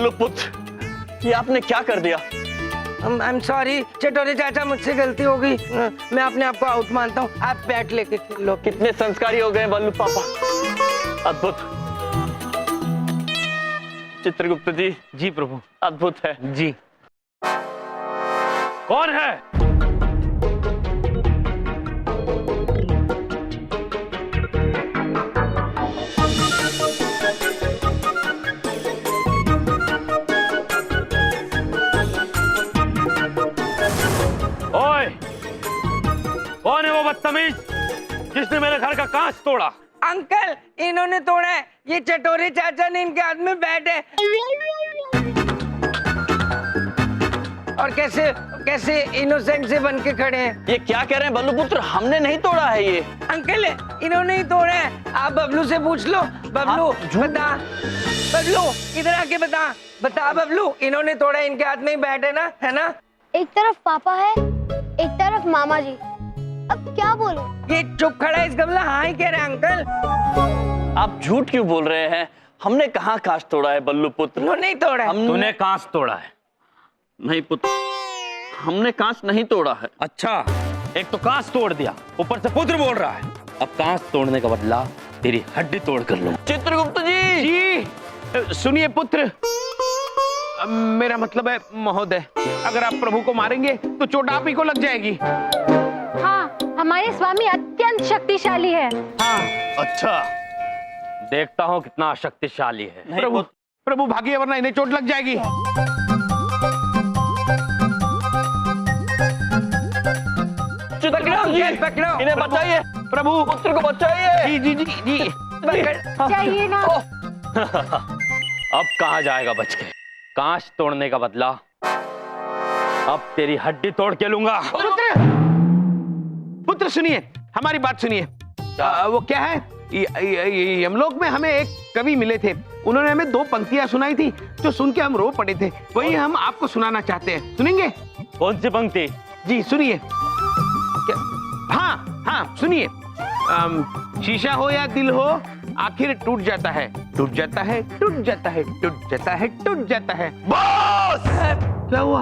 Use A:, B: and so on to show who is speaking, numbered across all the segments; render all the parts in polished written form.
A: बल्लू पुत्र, ये आपने क्या कर दिया?
B: आई एम सॉरी चटोरे चाचा, मुझसे गलती हो गई। मैं अपने आप को आउट मानता हूँ। आप बैट लेके खेल लो।
A: कितने संस्कारी हो गए बल्लू पापा, अद्भुत। चित्रगुप्त जी।
C: जी प्रभु।
A: अद्भुत है
C: जी। कौन है? ओए, कौन है वो बदतमीज जिसने मेरे घर का कांच तोड़ा?
B: अंकल, इन्होंने तोड़ा है। ये चटोरे चाचा ने इनके हाथ में बैट है। और कैसे कैसे इनोसेंट से बन के खड़े हैं।
A: ये क्या कह रहे हैं बल्लू पुत्र? हमने नहीं तोड़ा है ये।
B: अंकल, इन्होंने ही तोड़ा है। आप बबलू से पूछ लो। बबलू बता, बबलू इधर आके बता, बता बबलू, इन्होंने तोड़ा है। इनके हाथ में ही बैट है ना, है ना?
D: एक तरफ पापा है, एक तरफ मामा जी। अब क्या बोलूं?
B: ये चुप खड़ा है इस गमला। हाँ ही कह रहे हैं अंकल।
A: आप झूठ क्यों बोल रहे हैं? हमने कहाँ कांच तोड़ा है बल्लू पुत्र?
B: उन्होंने ही तोड़ा है।
C: तूने कांच तोड़ा है?
A: नहीं पुत्र, हमने कांच नहीं तोड़ा है।
C: अच्छा, एक तो कांच तोड़ दिया, ऊपर से पुत्र बोल रहा है। अब कांच तोड़ने का बदला तेरी हड्डी तोड़ कर लूं।
A: चित्रगुप्त जी।
E: जी सुनिए पुत्र, मेरा मतलब है महोदय, अगर आप प्रभु को मारेंगे तो चोट आप ही को लग जाएगी।
D: हाँ, हमारे स्वामी अत्यंत शक्तिशाली है।
E: हाँ
C: अच्छा, देखता हूँ कितना शक्तिशाली है।
A: नहीं
E: प्रभु,
A: पुत्र,
E: प्रभु भागिए वरना इन्हें चोट लग जाएगी।
A: चित्रगुप्त जी,
B: पकड़ो।
A: इन्हें बचाइए,
E: प्रभु
A: पुत्र को बचाइए।
E: जी जी जी जी।
D: चाहिए ना।
C: अब कहाँ जाएगा बच के? कांच तोड़ने का बदला अब तेरी हड्डी तोड़ के लूंगा।
E: पुत्र, पुत्र सुनिए, हमारी बात सुनिए। वो क्या है, यमलोक में हमें एक कवि मिले थे। उन्होंने हमें 2 पंक्तियां सुनाई थी जो सुन के हम रो पड़े थे। वही हम आपको सुनाना चाहते हैं। सुनेंगे?
C: कौन सी पंक्ति?
E: जी सुनिए। हाँ हाँ सुनिए। शीशा हो या दिल हो, आखिर टूट जाता है, टूट जाता है, टूट जाता है, टूट जाता है, टूट जाता है।
C: बस!
E: क्या हुआ?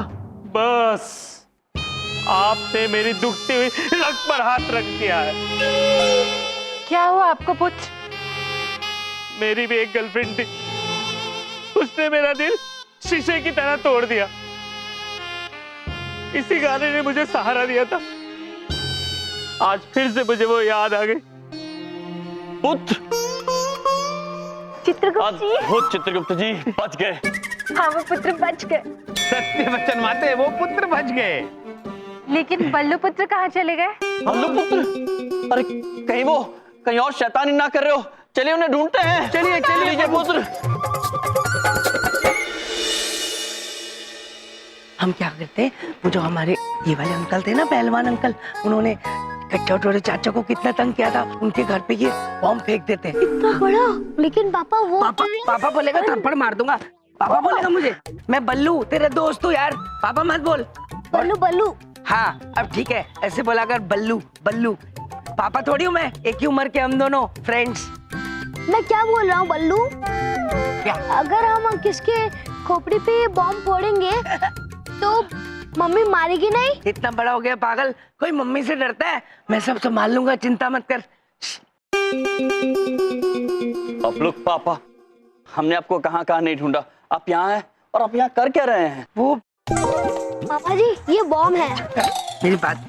C: बस, आपने मेरी दुखती हुई रग पर हाथ रख दिया है।
D: क्या हुआ आपको पुत्र?
C: मेरी भी एक गर्लफ्रेंड थी, उसने मेरा दिल शीशे की तरह तोड़ दिया। इसी गाने ने मुझे सहारा दिया था। आज फिर से मुझे वो याद आ गई।
A: पुत्र,
D: चित्रगुप्त जी।
A: अद्भुत चित्रगुप्त जी, बच गए।
D: हाँ, वो पुत्र बच गए।
E: सत्य वचन माते, वो पुत्र बच गए।
D: लेकिन बल्लू पुत्र कहाँ चले गए?
A: बल्लू पुत्र, अरे कहीं और शैतानी ना कर रहे हो? चलिए उन्हें ढूंढते हैं।
E: चलिए चलिए
A: पुत्र।
B: हम क्या करते, वो जो हमारे ये वाले अंकल थे ना, पहलवान अंकल, उन्होंने चटोरे चाचा को कितना तंग किया था, उनके घर पे ये बॉम्ब फेंक देते हैं।
D: इतना बड़ा? लेकिन पापा वो
B: पापा बोलेगा थप्पड़ मार दूंगा। पापा बोलेगा मुझे, मैं बल्लू तेरे दोस्त हूँ यार। पापा मत बोल।
D: बल्लू बल्लू।
B: हाँ अब ठीक है, ऐसे बोला कर, बल्लू बल्लू। पापा थोड़ी हूँ मैं, एक ही उम्र के हम दोनों फ्रेंड्स।
D: मैं क्या बोल रहा हूँ बल्लू?
B: क्या?
D: अगर हम किसके खोपड़ी पे बॉम्ब फोड़ेंगे तो मम्मी मारेगी नहीं?
B: इतना बड़ा हो गया पागल, कोई मम्मी से डरता है? मैं सब संभाल लूंगा, चिंता मत कर।
A: अब लोग पापा, हमने आपको कहाँ नहीं ढूंढा। आप यहाँ हैं और आप यहाँ कर क्या रहे हैं?
B: वो
D: पापा जी, ये बॉम्ब है।
B: मेरी बात,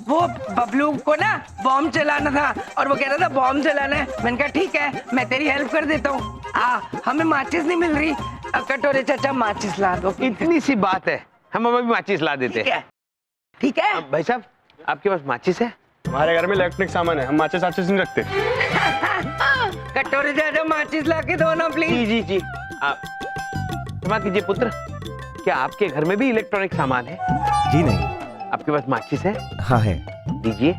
B: वो बबलू को ना बॉम्ब चलाना था और वो कह रहा था बॉम्ब चलाना है। मैंने कहा ठीक है, मैं तेरी हेल्प कर देता हूँ। हमें माचिस नहीं मिल रही। कटोरे चाचा माचिस ला दो।
E: इतनी सी बात है, हम अभी माचिस ला देते हैं।
B: ठीक है।
E: भाई साहब, आपके पास माचिस है?
F: हमारे घर में इलेक्ट्रिक सामान है, हम माचिस नहीं रखते।
B: कटोरे चाचा माचिस ला के दो ना प्लीज।
E: जी जी जी। क्षमा कीजिए पुत्र, क्या आपके घर में भी इलेक्ट्रॉनिक सामान है?
G: जी नहीं।
E: आपके पास माचिस है?
G: हाँ है।
E: दीजिए।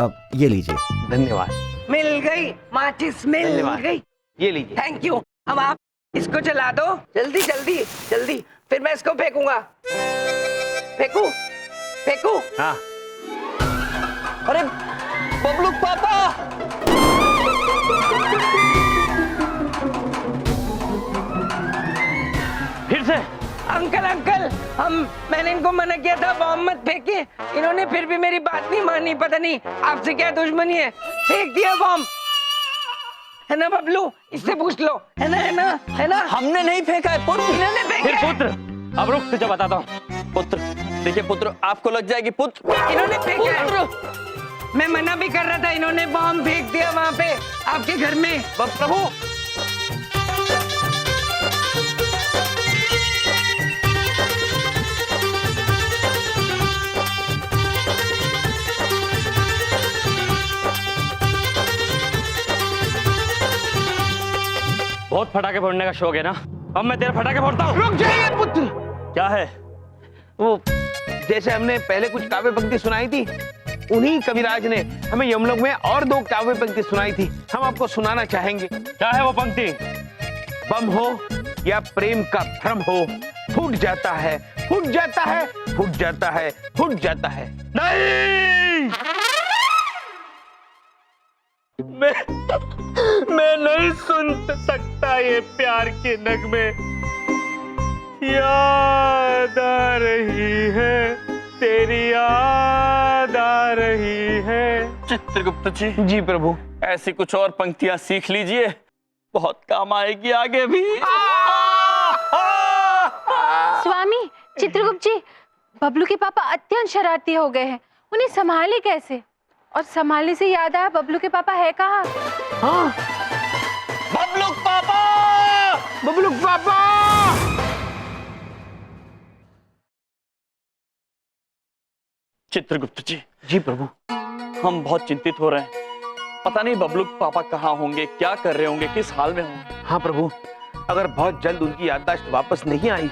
G: अब ये लीजिए।
E: धन्यवाद।
B: मिल गई माचिस, मिल
E: धन्यवाद।
B: गई।
E: ये लीजिए।
B: Thank you. अब आप इसको चला दो, जल्दी जल्दी जल्दी, फिर मैं इसको फेंकूंगा। फेंकू फेंकू।
E: हाँ।
A: अरे बबलू पापा,
E: फिर
B: अंकल अंकल मैंने इनको मना किया था बॉम्ब मत फेंके, इन्होंने फिर भी मेरी बात नहीं मानी। पता नहीं आपसे क्या दुश्मनी है, फेंक दिया बॉम्ब। है ना बबलू, इससे पूछ लो। है ना
A: हमने नहीं फेंका है पुत्र।
B: इन्होंने
C: फिर
B: फेंका है।
C: पुत्र, अब रुक तुझे बताता हूँ।
A: पुत्र देखिए पुत्र, आपको लग जाएगी पुत्र।
B: इन्होंने फेंका है। मैं मना भी कर रहा था, इन्होंने बॉम्ब फेंक दिया वहाँ पे आपके घर में।
A: प्रभु
C: बहुत फटाके फोड़ने का शौक है ना, अब मैं तेरे फटाके फोड़ता हूँ।
E: रुक जाइए पुत्र।
A: क्या है?
E: वो जैसे हमने पहले कुछ काव्य पंक्ति सुनाई थी, उन्हीं कविराज ने हमें यमलोक में और 2 काव्य पंक्ति सुनाई थी, हम आपको सुनाना चाहेंगे।
C: क्या है वो पंक्ति?
E: बम हो या प्रेम का भ्रम हो, फूट जाता है, फूट जाता है, फूट जाता है, फूट जाता है।
C: नहीं, मैं नहीं सुन सकता ये प्यार के नगमे। याद आ रही है, तेरी याद आ रही है।
A: चित्रगुप्त जी,
E: जी प्रभु।
A: ऐसी कुछ और पंक्तियां सीख लीजिए, बहुत काम आएगी आगे भी।
D: स्वामी चित्रगुप्त जी, बबलू के पापा अत्यंत शरारती हो गए हैं, उन्हें संभाले कैसे? और संभालने से याद आया, बबलू के पापा है कहाँ?
E: हाँ,
A: बबलू पापा,
E: बबलू पापा।
A: चित्रगुप्त जी।
E: जी प्रभु।
A: हम बहुत चिंतित हो रहे हैं, पता नहीं बबलू पापा कहाँ होंगे, क्या कर रहे होंगे, किस हाल में होंगे।
E: हाँ प्रभु, अगर बहुत जल्द उनकी याददाश्त वापस नहीं आई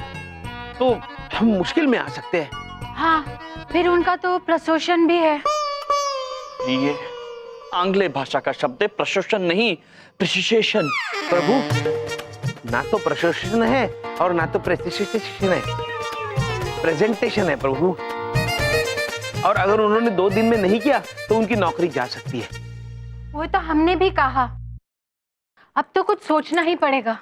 E: तो हम मुश्किल में आ सकते हैं।
D: हाँ, फिर उनका तो प्रशोषण भी है।
A: ये आंग्ले भाषा का शब्द है, प्रशोषण नहीं, प्रिसिशन।
E: प्रभु, ना तो प्रशोषण है और ना तो प्रेसिशन है, प्रेजेंटेशन है प्रभु। और अगर उन्होंने 2 दिन में नहीं किया तो उनकी नौकरी जा सकती है।
D: वो तो हमने भी कहा, अब तो कुछ सोचना ही पड़ेगा।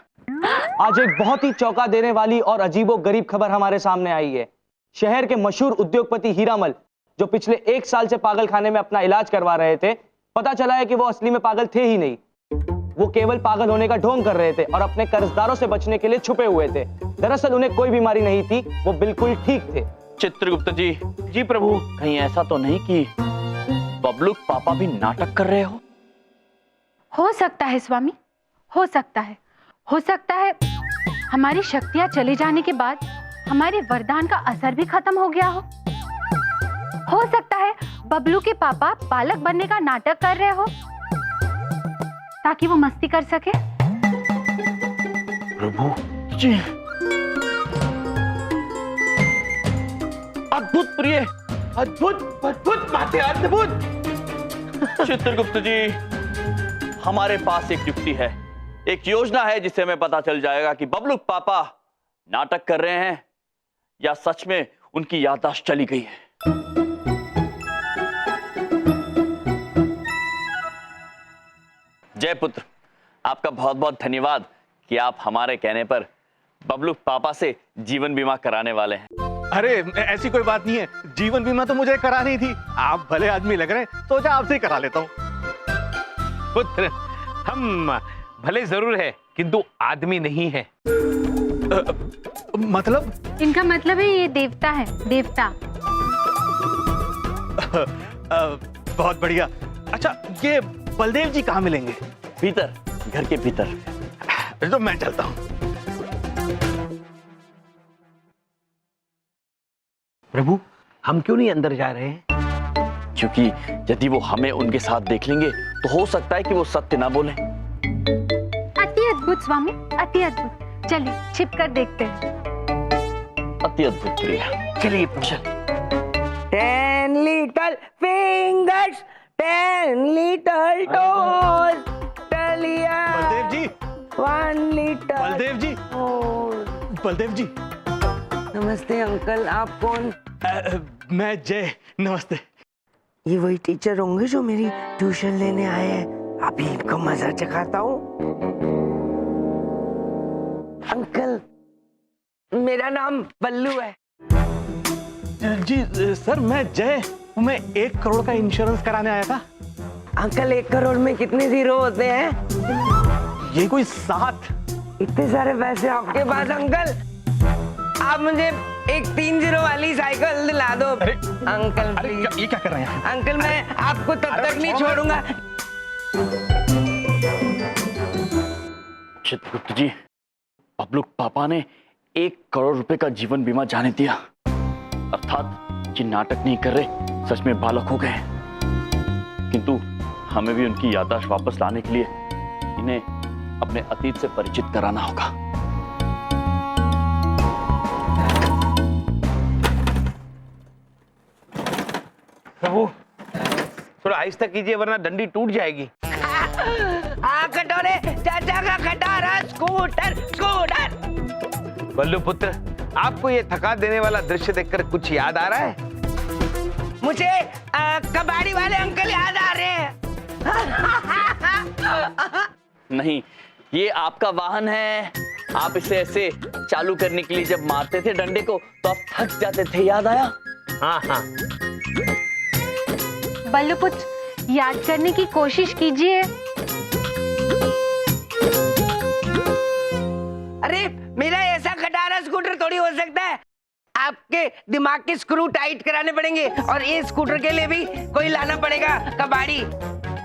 H: आज एक बहुत ही चौंका देने वाली और अजीबोगरीब खबर हमारे सामने आई है। शहर के मशहूर उद्योगपति हीरामल, जो पिछले 1 साल से पागल खाने में अपना इलाज करवा रहे थे, पता चला है कि वो असली में पागल थे ही नहीं। वो केवल पागल होने का ढोंग कर रहे थे और अपने कर्जदारों से बचने के लिए छुपे हुए थे। दरअसल उन्हें कोई बीमारी नहीं थी, वो बिल्कुल ठीक थे।
A: चित्रगुप्त जी।
E: जी प्रभु।
A: कहीं ऐसा तो नहीं कि बबलू पापा भी नाटक कर रहे
D: हो सकता है स्वामी, हो सकता है। हो सकता है हमारी शक्तियां चले जाने के बाद हमारे वरदान का असर भी खत्म हो गया हो सकता है बबलू के पापा बालक बनने का नाटक कर रहे हो ताकि वो मस्ती कर सके।
E: प्रभु
A: जी। अद्भुत प्रिय,
E: अद्भुत अद्भुत माते, अद्भुत।
A: चित्रगुप्त जी, हमारे पास एक युक्ति है, एक योजना है जिससे हमें पता चल जाएगा कि बबलू पापा नाटक कर रहे हैं या सच में उनकी याददाश्त चली गई है। जय पुत्र, आपका बहुत बहुत धन्यवाद कि आप हमारे कहने पर बबलू पापा से जीवन बीमा कराने वाले हैं।
F: अरे ऐसी कोई बात नहीं है, जीवन बीमा तो मुझे करानी थी। आप भले आदमी लग रहे हैं, सोचा आपसे ही करा लेता हूँ।
E: पुत्र, हम भले जरूर है किंतु आदमी नहीं है।
F: मतलब?
D: इनका मतलब है ये देवता है, देवता।
F: बहुत बढ़िया। अच्छा, ये बलदेव जी कहाँ मिलेंगे?
A: भीतर, घर के भीतर।
F: तो मैं चलता हूँ।
E: प्रभु, हम क्यों नहीं अंदर जा रहे हैं?
A: क्योंकि यदि वो हमें उनके साथ देख लेंगे तो हो सकता है कि वो सत्य ना बोले।
D: अति अद्भुत स्वामी, अति अद्भुत। चलिए छिप कर देखते हैं।
A: अति अद्भुत प्रिया,
E: चलिए चल।
B: 10 little fingers, 10 little toes, टलिया।
F: Baldev जी,
B: 1 little।
F: बलदेव जी, बलदेव जी।
B: नमस्ते अंकल, आप कौन?
F: मैं जय। नमस्ते।
B: ये वही टीचर होंगे जो मेरी ट्यूशन लेने आए हैं। अभी इनको मजा चखाता हूँ। अंकल, मेरा नाम बल्लू है।
F: जी सर, मैं जय, मैं 1 करोड़ का इंश्योरेंस कराने आया था।
B: अंकल 1 करोड़ में कितने जीरो होते हैं?
F: ये कोई 7।
B: इतने सारे पैसे आपके पास अंकल? आप मुझे एक 3 जीरो वाली साइकिल दिला दो
F: अरे,
B: अंकल
F: अरे
B: प्लीज।
F: ये क्या कर रहे हैं?
B: अंकल मैं आपको तब
F: अरे,
B: तक नहीं
F: छोड़ो।
B: छोड़ूंगा।
A: चित्रगुप्त जी, बबलू पापा ने 1 करोड़ रुपए का जीवन बीमा जाने दिया, अर्थात ये नाटक नहीं कर रहे, सच में बालक हो गए हैं। किंतु हमें भी उनकी याददाश्त वापस लाने के लिए इन्हें अपने अतीत से परिचित कराना होगा।
E: प्रभु, थोड़ा आहिस्ता कीजिए वरना डंडी टूट जाएगी।
B: हाँ कटोरे चाचा का खटारा स्कूटर स्कूटर।
E: बल्लू पुत्र, आपको ये थका देने वाला दृश्य देखकर कुछ याद आ रहा है?
B: मुझे कबाड़ी वाले अंकल याद आ रहे हैं।
A: नहीं, ये आपका वाहन है। आप इसे ऐसे चालू करने के लिए जब मारते थे डंडे को तो आप थक जाते थे, याद आया?
E: हाँ हाँ।
D: बल्लू पुत्र, याद करने की कोशिश कीजिए।
B: अरे मेरा ऐसा खटारा स्कूटर थोड़ी हो सकता है। आपके दिमाग के स्क्रू टाइट कराने पड़ेंगे और इस स्कूटर के लिए भी कोई लाना पड़ेगा कबाड़ी,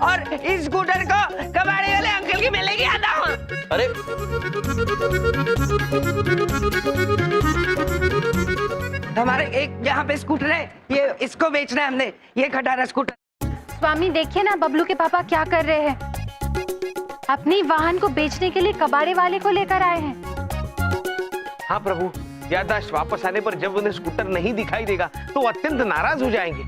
B: और इस स्कूटर को कबाड़ी वाले अंकल की मिलेगी। आता हूँ।
A: अरे
B: हमारे एक यहाँ पे स्कूटर है, ये इसको बेचना है हमने, ये खटारा स्कूटर।
D: स्वामी देखिए ना बबलू के पापा क्या कर रहे हैं। अपनी वाहन को बेचने के लिए कबाड़े वाले को लेकर आए हैं।
E: हाँ प्रभु, याददाश्त वापस आने पर जब उन्हें स्कूटर नहीं दिखाई देगा तो वो अत्यंत नाराज हो जाएंगे।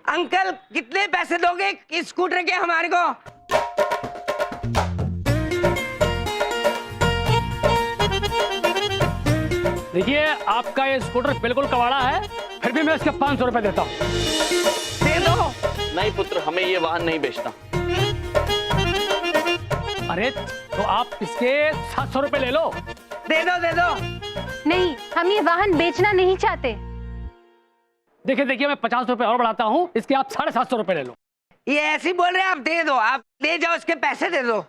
B: अंकल कितने पैसे दोगे इस स्कूटर के हमारे को?
I: देखिए, आपका ये स्कूटर बिल्कुल कबाड़ा है, फिर भी मैं इसके 500 रुपए देता हूँ।
B: दे दो।
A: नहीं पुत्र, हमें ये वाहन नहीं बेचना।
I: अरे तो आप इसके 700 रुपए ले लो।
B: दे दो दे दो।
D: नहीं, हम ये वाहन बेचना नहीं चाहते।
I: देखिए देखिए, मैं 50 रुपए और बढ़ाता हूँ, इसके आप 750 रुपए ले लो।
B: ये ऐसे ही बोल रहे हैं, आप दे दो, आप ले जाओ, इसके पैसे दे दो।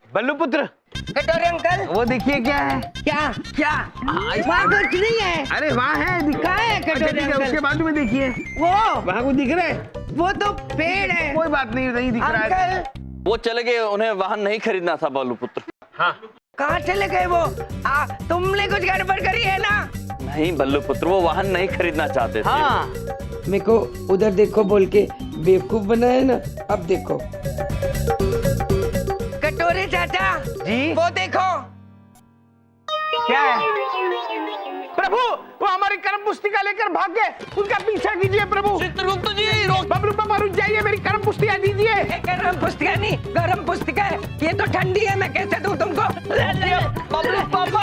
E: बल्लू पुत्र,
B: कटोरे अंकल,
E: वो देखिए क्या है।
B: क्या क्या? वहाँ कुछ नहीं है।
E: अरे वहाँ है,
B: कहाँ है
E: अच्छा,
B: कटोरे
E: ठीक है,
B: अंकल?
E: उसके बाजू में देखिए,
B: वो
E: वहाँ को दिख रहा है।
B: वो तो पेड़ है।
E: कोई बात नहीं, नहीं दिख रहा है।
B: अंकल
A: वो चले गए, उन्हें वाहन नहीं खरीदना था बबलू पुत्र।
E: हाँ,
B: कहाँ चले गए वो? तुमने कुछ गड़बड़ करी है ना?
A: नहीं बल्लू पुत्र, वो वाहन नहीं खरीदना चाहते थे।
E: हाँ।
B: मेरे को उधर देखो बोल के बेवकूफ बनाया ना, अब देखो। कटोरे चाचा
E: जी?
B: वो देखो।
E: क्या है? प्रभु, वो हमारी कर्म पुस्तिका लेकर भाग गए, उनका पीछा कीजिए प्रभु।
A: चित्रगुप्त जी रोक।
E: बबलू पापा रुक जाइए, मेरी कर्म पुस्तिका दीजिए।
B: गरम पुस्तिका नहीं, गरम पुस्तिका है। ये तो ठंडी है, मैं कैसे दूं तुमको?
A: बबलू पापा।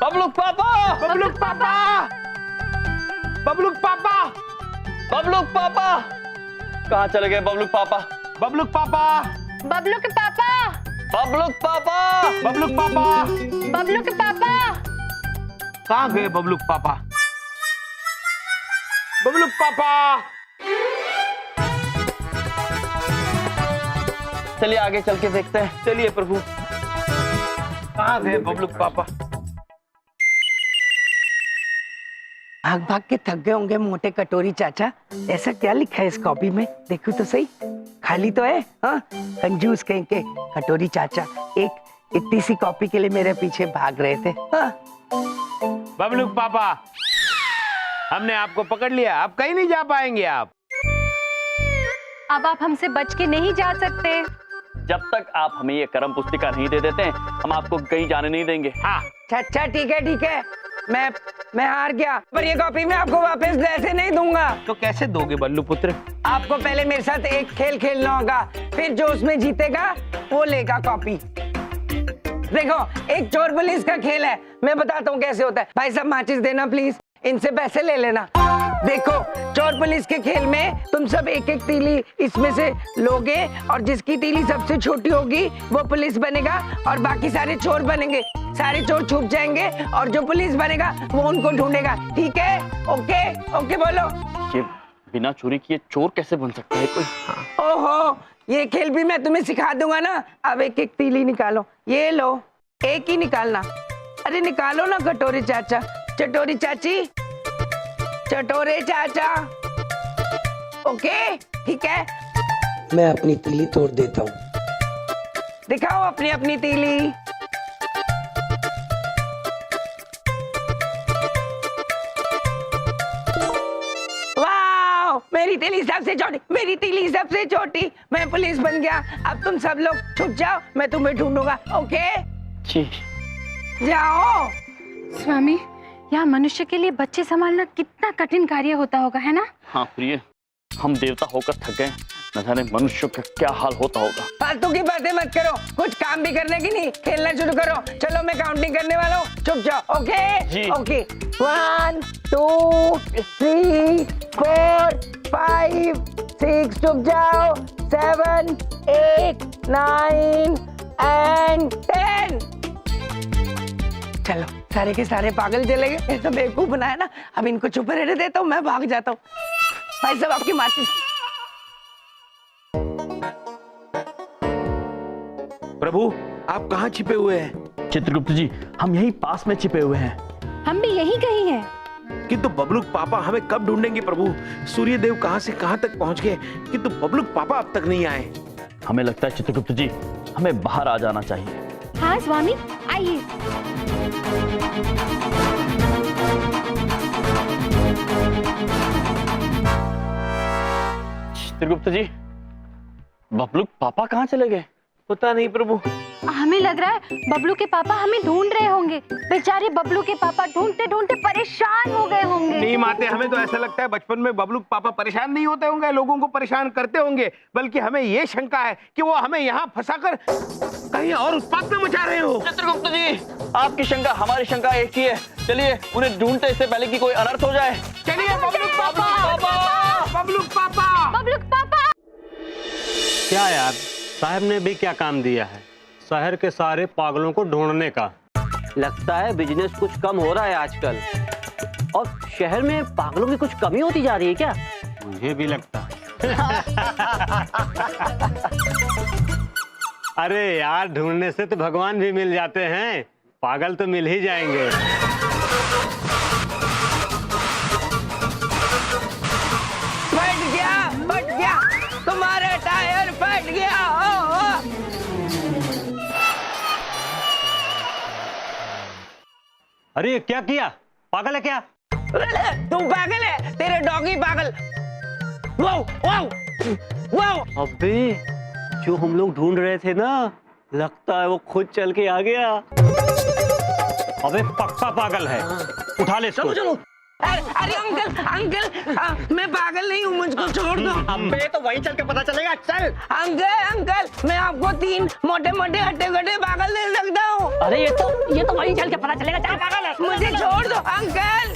A: बबलू पापा।
E: बबलू पापा, बबलू पापा,
A: बबलू पापा, कहाँ चले गए बबलू पापा?
E: बबलू पापा,
D: बबलू के पापा,
A: बबलू पापा,
E: बबलू पापा,
D: बबलू के पापा।
E: कहाँ गए बबलू पापा? बबलू पापा,
A: चलिए आगे चल के देखते हैं।
E: चलिए प्रभु। कहाँ गए बबलू पापा?
B: भाग भाग के थक गए होंगे मोटे कटोरी चाचा। ऐसा क्या लिखा है इस कॉपी में? देखो तो सही, खाली तो है। हाँ, कंजूस कहीं के कटोरी चाचा, एक इतनी सी कॉपी के लिए मेरे पीछे भाग रहे थे। हाँ।
E: बबलू पापा, हमने आपको पकड़ लिया, अब कहीं नहीं जा पाएंगे आप।
D: अब आप हमसे बच के नहीं जा सकते।
A: जब तक आप हमें ये कर्म पुस्तिका नहीं दे देते हम आपको कहीं जाने नहीं देंगे।
E: हाँ,
B: अच्छा ठीक है ठीक है, मैं हार गया, पर ये कॉपी मैं आपको वापस ऐसे नहीं दूंगा।
E: तो कैसे दोगे बल्लू पुत्र?
B: आपको पहले मेरे साथ एक खेल खेलना होगा, फिर जो उसमें जीतेगा वो लेगा कॉपी। देखो एक चोर पुलिस का खेल है, मैं बताता हूँ कैसे होता है। भाई साहब माचिस देना प्लीज, इनसे पैसे ले लेना। देखो चोर पुलिस के खेल में तुम सब एक एक तीली इसमें से लोगे और जिसकी तीली सबसे छोटी होगी वो पुलिस बनेगा और बाकी सारे चोर बनेंगे। सारे चोर छुप जाएंगे और जो पुलिस बनेगा वो उनको ढूंढेगा। ठीक है? ओके ओके बोलो।
A: ये बिना चोरी किए चोर कैसे बन सकता है कोई?
B: ओहो, ये खेल भी मैं तुम्हें सिखा दूंगा ना। अब एक एक तीली निकालो, ये लो, एक ही निकालना। अरे निकालो ना कटोरी चाचा, चटोरी चाची, चटोरे चाचा। ओके ठीक है, मैं अपनी तीली तोड़ देता हूँ। दिखाओ अपनी अपनी तीली। वाह, मेरी तीली सबसे छोटी, मेरी तीली सबसे छोटी। मैं पुलिस बन गया। अब तुम सब लोग छुप जाओ, मैं तुम्हें ढूंढूंगा। ओके
A: जी।
B: जाओ।
D: स्वामी, यहाँ मनुष्य के लिए बच्चे संभालना कितना कठिन कार्य होता होगा, है ना?
A: हाँ प्रिय, हम देवता होकर थक गए, न जाने मनुष्य का क्या हाल होता होगा।
B: फालतू की बातें मत करो, कुछ काम भी करने की नहीं, खेलना शुरू करो। चलो मैं काउंटिंग करने वाला हूँ, चुप जाओ। ओके
A: जी।
B: ओके 1 2 3 4 5 6 चुप जाओ, 7 8 9 and 10। चलो सारे के सारे पागल चले गए, ये तो बेवकूफ बनाया ना। अब इनको चुप रहने देता हूँ, मैं भाग जाता हूँ। भाई साहब आपकी माचिस।
E: प्रभु आप कहाँ छिपे हुए हैं?
A: चित्रगुप्त जी, हम यहीं पास में छिपे हुए हैं।
D: हम भी यही कहीं हैं।
E: किंतु बबलूक पापा हमें कब ढूंढेंगे प्रभु? सूर्यदेव कहाँ से कहाँ तक पहुँच गए, किंतु बबलूक पापा अब तक नहीं आए।
A: हमें लगता है चित्रगुप्त जी, हमें बाहर आ जाना चाहिए।
D: हाँ स्वामी, आइए।
A: चित्रगुप्त जी, बबलू पापा कहाँ चले गए?
E: पता नहीं प्रभु।
D: हमें लग रहा है बबलू के पापा हमें ढूंढ रहे होंगे। बेचारे बबलू के पापा ढूंढते ढूंढते परेशान हो गए होंगे।
E: नहीं माते, हमें तो ऐसा लगता है बचपन में बबलू पापा परेशान नहीं होते होंगे, लोगों को परेशान करते होंगे, बल्कि हमें ये शंका है कि वो हमें यहाँ फंसाकर कहीं और उत्पात में मचा रहे हो।
A: चित्रगुप्त जी, आपकी शंका हमारी शंका एक ही है। चलिए उन्हें ढूंढते इससे पहले कि कोई अनर्थ हो जाए।
E: चलिए बबलू पापा, बबलू पापा,
D: बबलू पापा।
I: क्या यार, साहब ने भी क्या काम दिया है शहर के सारे पागलों को ढूंढने का।
J: लगता है बिजनेस कुछ कम हो रहा है आजकल, और शहर में पागलों की कुछ कमी होती जा रही है क्या?
I: मुझे भी लगता है। अरे यार, ढूंढने से तो भगवान भी मिल जाते हैं, पागल तो मिल ही जाएंगे।
B: फट गया, तुम्हारा टायर फट गया।
I: अरे ये क्या किया? पागल है क्या?
B: तुम पागल है, तेरे डॉगी पागल। Wow wow wow.
J: अबे जो हम लोग ढूंढ रहे थे ना, लगता है वो खुद चल के आ गया।
I: अबे पक्का पागल है, उठा ले इसको।
J: चलो।
B: अरे अंकल, मैं पागल नहीं हूँ, मुझको छोड़ दो।
J: अबे तो वहीं चल के पता चलेगा, चल।
B: अंकल मैं आपको 3 मोटे मोटे हट्टे कट्टे पागल दे सकता हूँ।
J: अरे ये तो वहीं चल के पता चलेगा, चल पागल है।
B: मुझे छोड़ दो अंकल।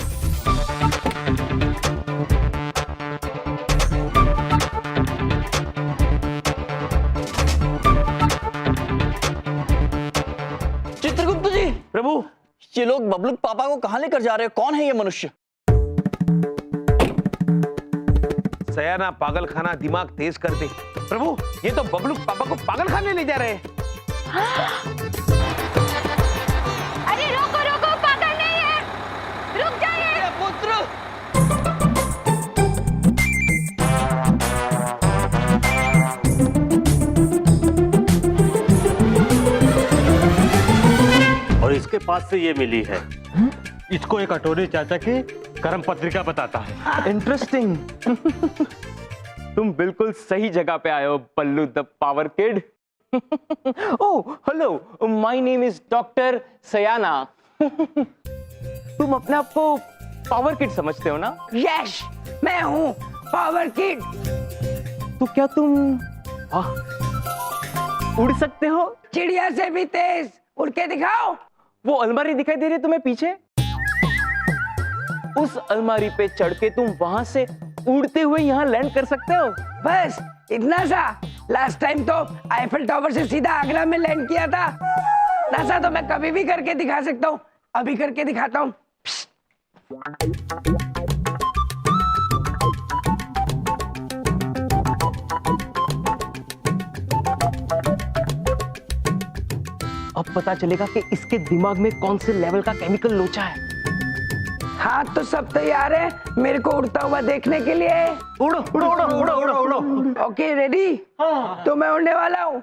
A: चित्रगुप्त जी, प्रभु ये लोग बबलू पापा को कहाँ लेकर जा रहे हैं? कौन है ये मनुष्य?
E: सयाना पागल खाना दिमाग तेज कर दे। प्रभु ये तो बबलू पापा को पागल खाने ले जा रहे हैं।
D: अरे रोको रोको, पागल नहीं है, रुक जाइए।
A: पुत्र,
I: और इसके पास से ये मिली है। इसको एक कटोरी चाचा की कर्म पत्रिका बताता है।
H: इंटरेस्टिंग। तुम बिल्कुल सही जगह पे आए हो Ballu the power kid. Oh hello, my name is doctor Sayana. तुम अपने आप को पावर किड समझते हो ना?
B: यस, मैं हूँ पावर किड।
H: तो क्या तुम उड़ सकते हो?
B: चिड़िया से भी तेज, उड़ के दिखाओ।
H: वो अलमारी दिखाई दे रही है तुम्हें पीछे? उस अलमारी पे चढ़ के तुम वहां से उड़ते हुए यहाँ लैंड कर सकते हो।
B: बस इतना सा? लास्ट टाइम तो आईफिल टावर से सीधा आगरा में लैंड किया था। नासा तो मैं कभी भी करके दिखा सकता हूँ। अभी करके दिखाता हूँ।
H: अब पता चलेगा कि इसके दिमाग में कौन से लेवल का केमिकल लोचा है।
B: हाथ तो सब तैयार है मेरे को उड़ता हुआ देखने के लिए।
H: उड़ो उड़ो उड़ो उड़ो उड़ो उड़ो।
B: Okay ready? तो मैं उड़ने वाला हूँ।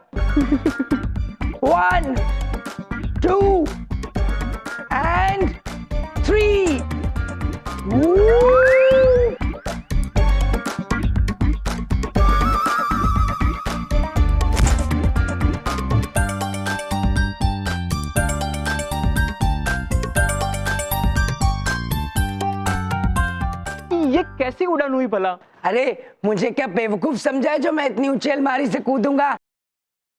B: 1 2 and 3।
H: ये कैसी उड़ान हुई भला?
B: अरे मुझे क्या बेवकूफ समझा है जो मैं इतनी ऊंची अलमारी से कूदूंगा?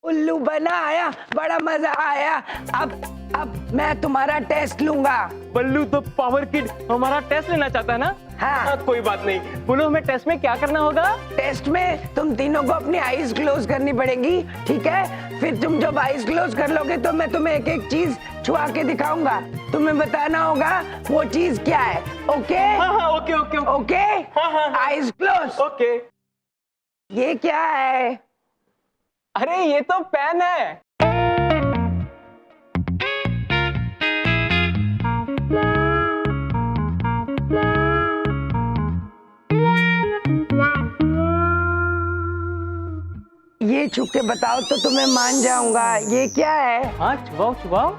B: उल्लू बना आया, बड़ा मजा आया। अब मैं तुम्हारा टेस्ट लूंगा।
H: बल्लू तो पावर किड हमारा टेस्ट लेना चाहता है ना?
B: हाँ।
H: कोई बात नहीं। बोलो हमें टेस्ट में क्या करना होगा?
B: टेस्ट में तुम तीनों को अपनी आईज क्लोज करनी पड़ेगी, ठीक है? फिर तुम जब आईज क्लोज कर लोगे तो मैं तुम्हें एक एक चीज छुआ के दिखाऊंगा। तुम्हें बताना होगा वो चीज क्या है। ओके?
H: हाँ okay okay
B: okay. Eyes close.
H: Okay.
B: ये क्या है?
H: अरे ये तो पेन है।
B: ये छू के बताओ तो तुम्हें मान जाऊंगा। ये क्या है?
H: हाँ छुपाओ छुपाओ।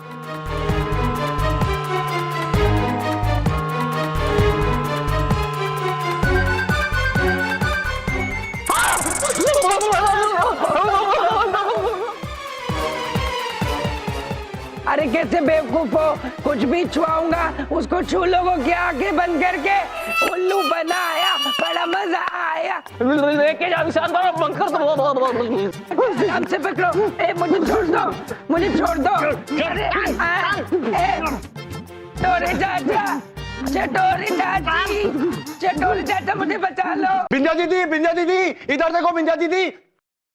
B: अरे कैसे बेवकूफ हो? कुछ भी छुआऊंगा उसको छू लोगों की आंखें बंद करके। उल्लू बना आया, बड़ा मजा आया।
H: लेके जा विशाल बंद कर दो।
B: हमसे पकड़ो। ए मुझे छोड़ दो, मुझे छोड़ दो। अरे चटोरे चाचा, चटोरे चाची, चटोरे चाचा मुझे बचा लो।
F: बिंदिया दीदी इधर देखो। बिंदिया दीदी,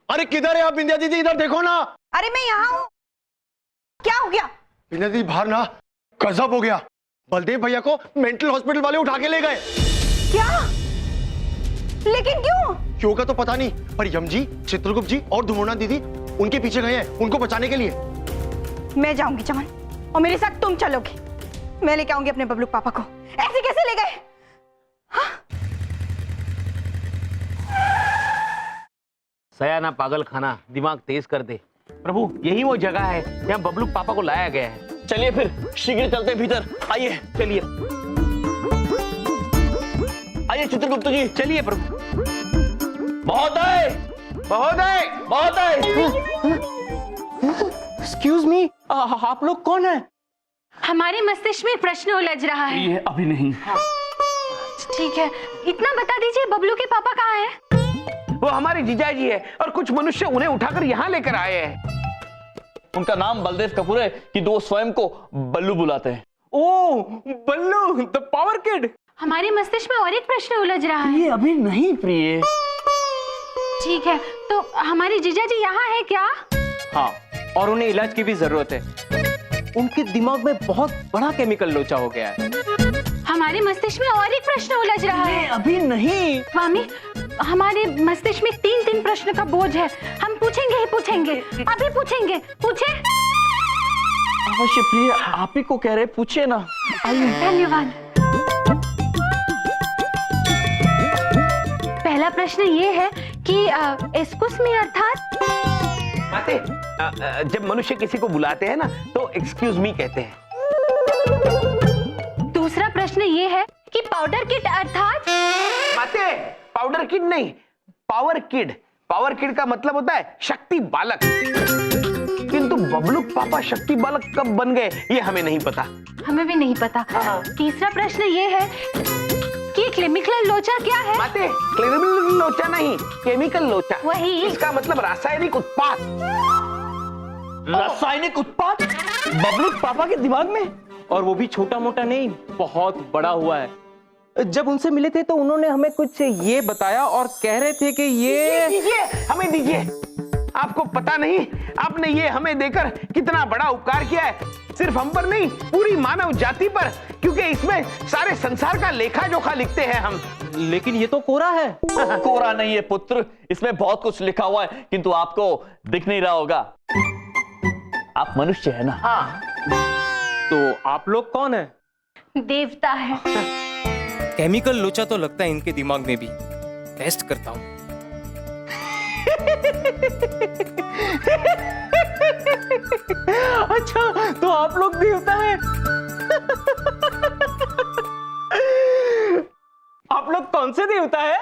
F: अरे किधर है आप? बिंदिया दीदी इधर देखो ना।
K: अरे मैं यहाँ हूँ। क्या हो गया?
F: बिंदिया दीदी बाहर ना गजब हो गया। बलदेव भैया को मेंटल हॉस्पिटल वाले उठा के ले गए।
K: क्या? लेकिन क्यों?
F: क्यों का तो पता नहीं, पर यम जी, चित्रगुप्त जी और धुमोना दीदी उनके पीछे गए हैं उनको बचाने के लिए।
K: मैं जाऊंगी चमन, और मेरे साथ तुम चलोगे। मैं लेके आऊंगी अपने बबलू पापा को। ऐसे कैसे ले गए?
E: सयाना पागल खाना दिमाग तेज कर दे। प्रभु यही वो जगह है जहाँ बबलू पापा को लाया गया है।
A: चलिए फिर शीघ्र चलते हैं भीतर। आइए
E: चलिए
A: आइए चित्रगुप्त जी।
E: चलिए प्रभु।
A: महोदय
E: महोदय
A: महोदय।
H: एक्सक्यूज मी, आप लोग कौन है?
D: हमारे मस्तिष्क में प्रश्न उलझ रहा है।
A: ये अभी नहीं।
D: ठीक है, इतना बता दीजिए बबलू के पापा कहाँ हैं?
E: वो हमारे जीजाजी है और कुछ मनुष्य उन्हें उठाकर यहाँ लेकर आए हैं।
A: उनका नाम बलदेव कपूर है कि वो स्वयं को बल्लू बुलाते हैं।
H: ओ बल्लू द पावर किड।
D: हमारे मस्तिष्क में और एक प्रश्न उलझ रहा है।
A: ये अभी नहीं प्रिय।
D: ठीक है, तो हमारे जीजाजी यहाँ है क्या?
H: हाँ, और उन्हें इलाज की भी जरूरत है। उनके दिमाग में बहुत बड़ा केमिकल लोचा हो गया है।
D: हमारे मस्तिष्क में और एक प्रश्न उलझ रहा है।
H: अभी नहीं
D: स्वामी, हमारे मस्तिष्क में 3 प्रश्न का बोझ है। हम पूछेंगे ही पूछेंगे, अभी पूछेंगे। पूछे?
A: अवश्य प्रिय, आप ही को कह रहे, पूछिए ना। आइए।
D: धन्यवाद। पहला प्रश्न ये है कि एक्सक्यूज मी अर्थात
E: माते, जब मनुष्य किसी को बुलाते हैं ना तो एक्सक्यूज मी कहते हैं।
D: दूसरा प्रश्न ये है कि पाउडर किट अर्थात
E: माते, पाउडर किड नहीं, पावर किड। पावर किड का मतलब होता है शक्ति बालक। किंतु बबलू पापा शक्ति बालक कब बन गए ये हमें नहीं पता।
D: हमें भी नहीं पता। तीसरा प्रश्न ये है कि केमिकल लोचा क्या है?
E: माते, केमिकल लोचा नहीं, केमिकल लोचा।
D: वही।
E: इसका मतलब रासायनिक उत्पाद।
A: रासायनिक उत्पाद बबलू पापा के दिमाग में?
H: और वो भी छोटा मोटा नहीं, बहुत बड़ा हुआ है। जब उनसे मिले थे तो उन्होंने हमें कुछ ये बताया और कह रहे थे कि ये
E: दीजिए, हमें दीजिए। आपको पता नहीं आपने ये हमें देकर कितना बड़ा उपकार किया है, सिर्फ हम पर नहीं पूरी मानव जाति पर, क्योंकि इसमें सारे संसार का लेखा जोखा लिखते हैं हम।
H: लेकिन ये तो कोरा है।
A: कोरा नहीं है पुत्र, इसमें बहुत कुछ लिखा हुआ है, किंतु आपको दिख नहीं रहा होगा। आप मनुष्य है ना?
E: हाँ।
H: तो आप लोग कौन है?
D: देवता है।
L: केमिकल लोचा तो लगता है इनके दिमाग में भी। टेस्ट करता हूं।
H: अच्छा, तो आप लोग देवता हैं। आप लोग कौन से देवता है?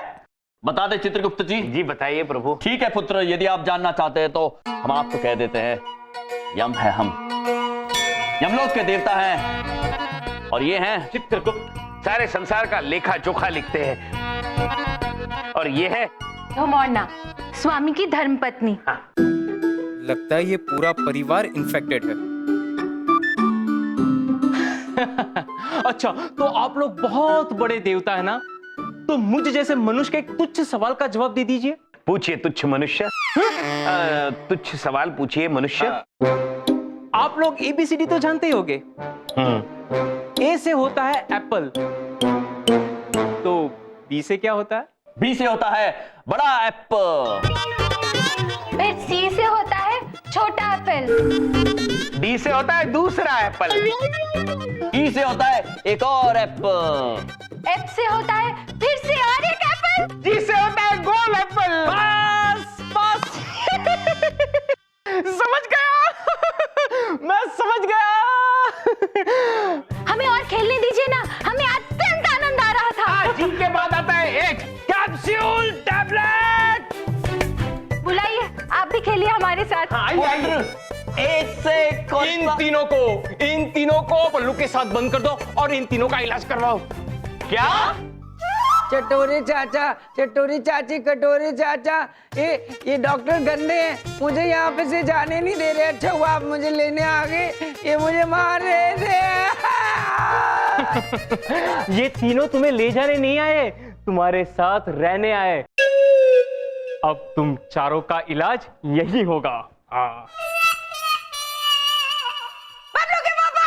A: बता दे चित्रगुप्त जी।
E: जी बताइए प्रभु।
A: ठीक है पुत्र, यदि आप जानना चाहते हैं तो हम आपको कह देते हैं। यम है हम, यमलोक के देवता हैं, और ये हैं
E: चित्रगुप्त, सारे संसार का लेखा जोखा लिखते हैं। और ये है
D: धुमौना, स्वामी की धर्मपत्नी।
L: लगता है ये पूरा परिवार इन्फेक्टेड है।
H: अच्छा, तो आप लोग बहुत बड़े देवता है ना? तो मुझ जैसे मनुष्य के एक तुच्छ सवाल का जवाब दे दीजिए।
E: पूछिए तुच्छ मनुष्य। तुच्छ सवाल पूछिए मनुष्य।
H: आप लोग ABCD तो जानते ही होंगे। A से होता है एप्पल, तो B से क्या होता है?
A: बी से होता है बड़ा एप्पल।
D: फिर C से होता है छोटा एप्पल।
E: डी से होता है दूसरा एप्पल।
A: ई से होता है एक और एप्पल।
D: F से होता है फिर से और एक एप्पल।
E: जी से होता है गोल एप्पल।
H: बस समझ गया। मैं समझ गया।
D: हमें और खेलने दीजिए ना, हमें अत्यंत आनंद आ रहा था।
E: जी के बाद आता है एक कैप्सूल टैबलेट।
D: बुलाइए, आप भी खेलिए हमारे साथ।
A: एक से
H: इन तीनों को बल्लू के साथ बंद कर दो और इन तीनों का इलाज करवाओ।
A: क्या?
B: चटोरे चाचा, चटोरी चाची, कटोरे चाचा, ये डॉक्टर गंदे हैं, मुझे यहाँ पे से जाने नहीं दे रहे। अच्छा हुआ आप मुझे लेने आ गए, ये मुझे मार रहे थे।
H: ये तीनों तुम्हें ले जाने नहीं आए, तुम्हारे साथ रहने आए। अब तुम चारों का इलाज यही होगा।
K: बबलू के पापा!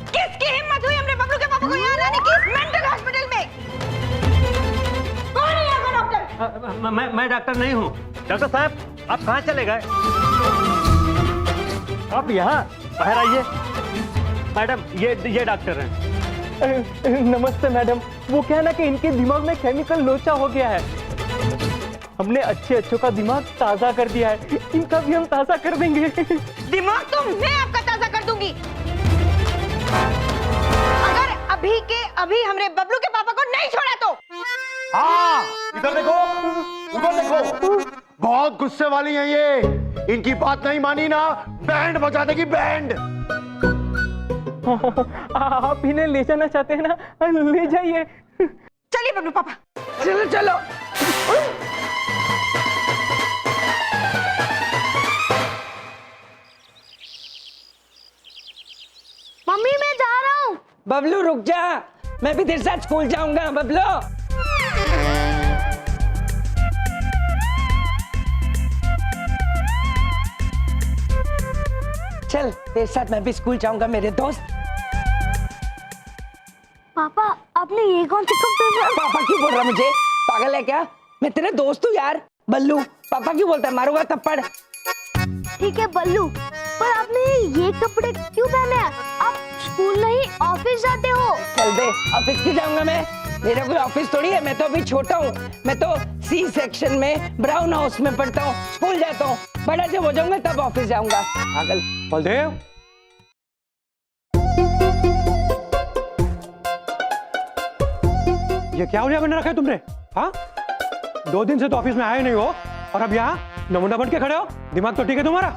K: किसकी हिम्मत हुई हमने बबलू के पापा को यहाँ लाने की, इस मेंटल हॉस्पिटल में? कौन है यहाँ का डॉक्टर?
I: मैं डॉक्टर नहीं हूँ। डॉक्टर साहब, आप कहाँ चले गए? आप यहाँ बाहर आइए। मैडम, ये डॉक्टर हैं।
H: नमस्ते मैडम। वो क्या है ना कि इनके दिमाग में केमिकल लोचा हो गया है। हमने अच्छों का दिमाग ताजा कर दिया है, इनका भी हम ताजा कर देंगे।
K: दिमाग तो मैं आपका ताजा कर दूंगी, अगर अभी के अभी हमरे बबलू के पापा को नहीं छोड़ा तो।
F: हाँ, इधर देखो, उधर देखो, बहुत गुस्से वाली हैं ये। इनकी बात नहीं मानी ना, बैंड बजा देगी बैंड।
H: आप इन्हें ले जाना चाहते हैं ना, ले जाइए।
K: चलिए बबलू पापा।
B: चलो चलो।
D: मम्मी मैं जा रहा हूँ।
B: बबलू रुक जा, मैं भी तेरे साथ स्कूल जाऊंगा। बबलू चल, तेरे साथ मैं भी स्कूल जाऊंगा मेरे दोस्त।
D: पापा, आपने ये कौन सी कपड़े?
B: पापा क्यों बोल रहा मुझे? पागल है क्या? मैं तेरा दोस्त हूँ यार। बल्लू, पापा क्यों बोलता है? मारूंगा थप्पड़।
D: ठीक है बल्लू, पर आपने ये कपड़े क्यों पहने हैं? आप स्कूल नहीं ऑफिस जाते हो।
B: चल दे, ऑफिस क्यों जाऊंगा मैं? मेरा कोई ऑफिस थोड़ी है, मैं तो अभी छोटा हूँ। मैं तो C सेक्शन में ब्राउन हाउस में पढ़ता हूँ, स्कूल जाता हूँ। बड़ा जब हो जाऊंगा तब ऑफिस जाऊंगा। पागल।
F: बलदेव, ये क्या उलिया बना रखा है तुमने? हाँ, 2 दिन से तो ऑफिस में आए नहीं हो और अब यहाँ नमूना बन के खड़े हो। दिमाग तो ठीक है तुम्हारा?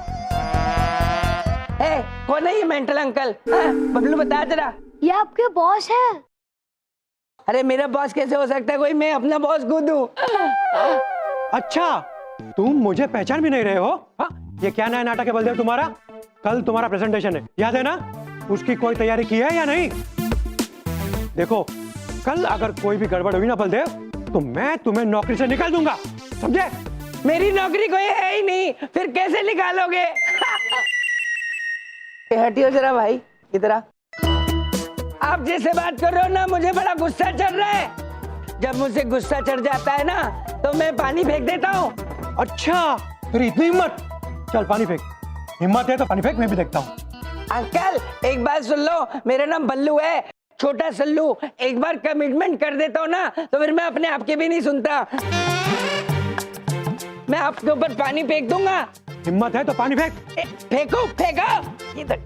B: कौन है ये मेंटल अंकल? बबलू बता जरा।
D: ये आपके बॉस है।
B: अरे मेरा बॉस कैसे हो सकता है कोई? मैं अपना बॉस खुद हूँ।
F: अच्छा,
I: तुम मुझे पहचान भी नहीं रहे हो? हाँ? ये क्या नया नाटक है बलदेव तुम्हारा? कल तुम्हारा प्रेजेंटेशन है, याद है ना? उसकी कोई तैयारी की है या नहीं? देखो, कल अगर कोई भी गड़बड़ हुई ना बलदेव, तो मैं तुम्हें नौकरी से निकाल दूंगा, समझे?
B: मेरी नौकरी कोई है ही नहीं, फिर कैसे निकालोगे? हटियो जरा भाई, इधर आ। आप जैसे बात कर रहे हो ना, मुझे बड़ा गुस्सा चढ़ रहा है। जब मुझे गुस्सा चढ़ जाता है ना, तो मैं पानी फेंक देता हूँ।
I: अच्छा, तेरी इतनी हिम्मत? चल पानी फेंक। हिम्मत है तो पानी फेंक, मैं भी देखता हूँ।
B: अंकल, एक बात सुन लो, मेरा नाम बल्लू है, छोटा सल्लू। एक बार कमिटमेंट कर देता हूँ ना, तो फिर मैं अपने आप के भी नहीं सुनता। मैं आपके ऊपर पानी फेंक दूंगा।
I: हिम्मत है तो पानी फेंक।
B: फेंको, फेंको। इधर।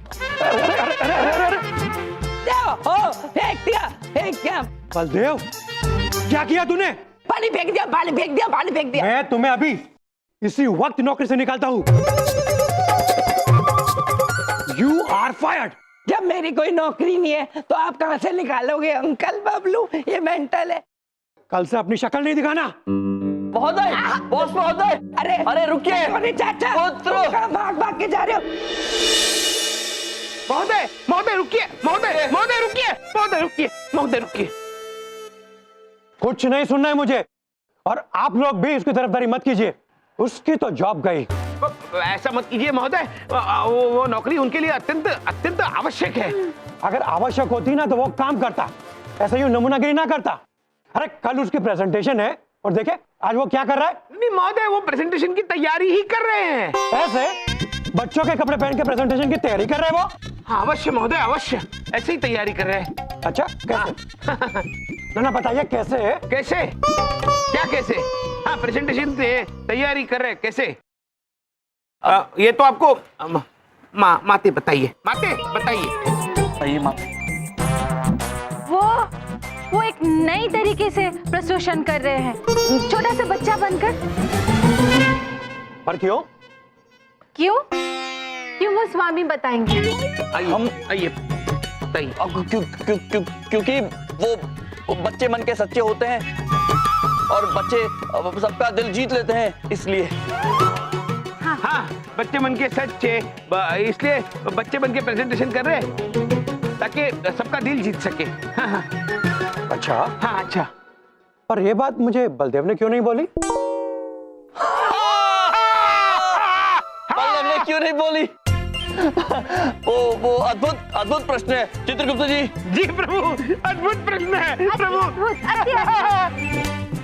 B: फेंक दिया, फेंक दिया।
I: बलदेव, क्या किया तूने?
B: पानी फेंक दिया, पानी फेंक दिया, पानी फेंक दिया।
I: मैं तुम्हें अभी इसी वक्त नौकरी से निकालता हूँ। You are fired।
B: जब मेरी कोई नौकरी नहीं है, तो आप कहां से निकालोगे अंकल बबलू? ये मेंटल है।
I: कल से अपनी शक्ल नहीं दिखाना।
A: महोदय, बॉस महोदय, अरे रुकिए।
B: अरे चाचा,
A: पुत्र,
B: कहां भाग भाग के जा रहे हो?
E: महोदय, महोदय रुकिए, महोदय, महोदय रुकिए, महोदय रुकिए, महोदय रुकिए।
I: कुछ नहीं सुनना है मुझे, और आप लोग भी इसकी तरफदारी मत कीजिए। उसकी तो जॉब गई।
E: ऐसा मत कीजिए महोदय, वो नौकरी उनके लिए अत्यंत अत्यंत आवश्यक है।
I: अगर आवश्यक होती ना तो वो काम करता, ऐसा यूं नमूनागिरी ना करता। अरे कल उसकी प्रेजेंटेशन है, और देखे आज वो क्या कर रहा है?
E: नहीं महोदय, वो प्रेजेंटेशन की तैयारी ही कर रहे हैं।
I: ऐसे बच्चों के कपड़े पहन के प्रेजेंटेशन की तैयारी कर रहे हैं वो?
E: हाँ अवश्य महोदय, अवश्य ऐसे ही तैयारी कर रहे हैं।
I: अच्छा, कैसे? ना बताइए कैसे?
E: कैसे? क्या कैसे? हाँ, प्रेजेंटेशन से तैयारी कर रहे हैं, कैसे? ये तो आपको माते बताइए, माते बताइए।
D: वो एक नई तरीके से प्रस्तुषण कर रहे हैं, छोटा सा बच्चा बनकर।
I: पर क्यों?
D: क्यों वो स्वामी बताएंगे।
E: आइए बताइए।
A: क्योंकि वो बच्चे मन के सच्चे होते हैं, और बच्चे सबका दिल जीत लेते हैं, इसलिए।
E: हाँ, बच्चे मन के सच्चे, इसलिए बच्चे बन के प्रेजेंटेशन कर रहे हैं, ताकि सबका दिल जीत सके। हाँ।
I: अच्छा।
E: हाँ अच्छा।
I: पर ये बात मुझे बलदेव ने क्यों नहीं बोली?
A: बलदेव ने क्यों नहीं बोली? वो अद्भुत प्रश्न है चित्रगुप्त जी।
E: जी प्रभु, अद्भुत प्रश्न है प्रभु।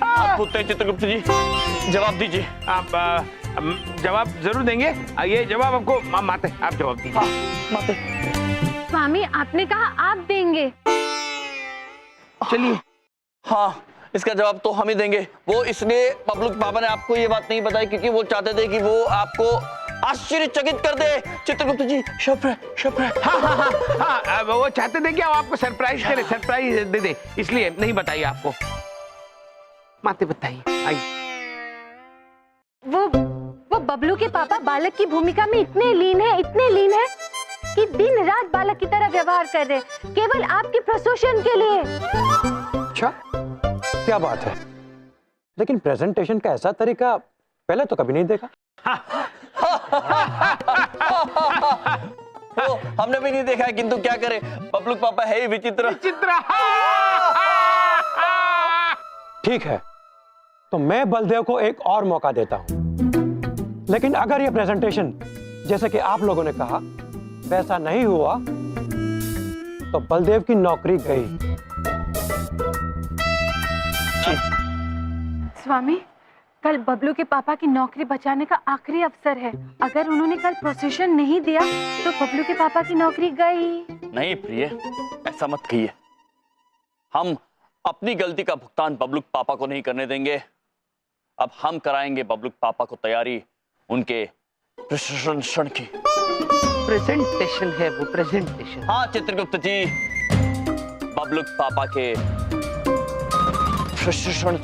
A: अद्भुत है चित्रगुप्त जी, जवाब दीजिए।
E: आप जवाब जरूर देंगे। ये जवाब आपको माते, आप जवाब दीजिए।
A: माते।
D: स्वामी, आपने कहा आप देंगे।
E: चलिए।
A: हाँ, इसका जवाब तो हम ही देंगे। वो इसलिए बबलू पापा ने आपको ये बात नहीं बताई, क्योंकि वो चाहते थे कि वो आपको आश्चर्यचकित कर दे। चित्रगुप्त जी,
E: हाँ, वो चाहते थे कि आपको सरप्राइज करे, सरप्राइज दे दे, इसलिए नहीं बताइए आपको। माते बताइए, आइए।
D: वो बबलू के पापा बालक की भूमिका में इतने लीन है कि दिन रात बालक की तरह व्यवहार कर रहे, केवल आपके प्रस्तुषण के लिए।
I: अच्छा, क्या बात है? लेकिन प्रेजेंटेशन का ऐसा तरीका पहले तो कभी नहीं देखा।
A: वो हमने भी नहीं देखा है, किंतु क्या करें, बबलू पापा है ही विचित्र।
I: ठीक है, तो मैं बलदेव को एक और मौका देता हूं, लेकिन अगर यह प्रेजेंटेशन जैसे कि आप लोगों ने कहा वैसा नहीं हुआ, तो बलदेव की नौकरी गई।
D: स्वामी, कल बबलू के पापा की नौकरी बचाने का आखिरी अवसर है। अगर उन्होंने कल प्रोसेशन नहीं दिया, तो बबलू के पापा की नौकरी गई।
A: नहीं प्रिय, ऐसा मत कहिए। हम अपनी गलती का भुगतान बबलू पापा को नहीं करने देंगे। अब हम कराएंगे बबलू पापा को तैयारी उनके प्रशिक्षण की।
E: प्रेजेंटेशन है वो, प्रेजेंटेशन।
A: हाँ चित्रगुप्त जी, बबलू पापा के प्रशिक्षण।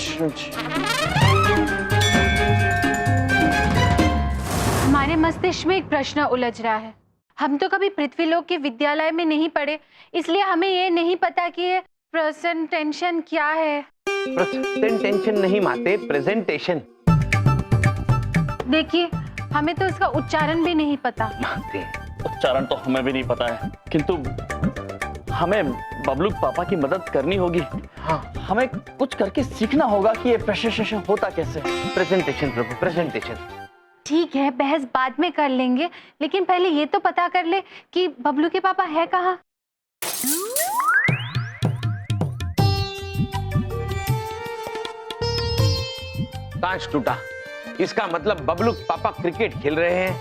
D: हमारे मस्तिष्क में एक प्रश्न उलझ रहा है। हम तो कभी पृथ्वीलोक के विद्यालय में नहीं पढ़े, इसलिए हमें ये नहीं पता कि ये प्रेजेंटेशन क्या है।
E: प्रेजेंटेशन नहीं माते, प्रेजेंटेशन।
D: देखिए, हमें तो इसका उच्चारण भी नहीं पता।
A: उच्चारण तो हमें भी नहीं पता है, किंतु हमें बबलू पापा की मदद करनी होगी। हाँ, हमें कुछ करके सीखना होगा कि ये प्रेजेंटेशन होता कैसे।
E: प्रेजेंटेशन प्रभु, प्रेजेंटेशन।
D: ठीक है, बहस बाद में कर लेंगे, लेकिन पहले ये तो पता कर ले कि बबलू के पापा है कहाँ।
E: कांच टूटा, इसका मतलब बबलू पापा क्रिकेट खेल रहे हैं।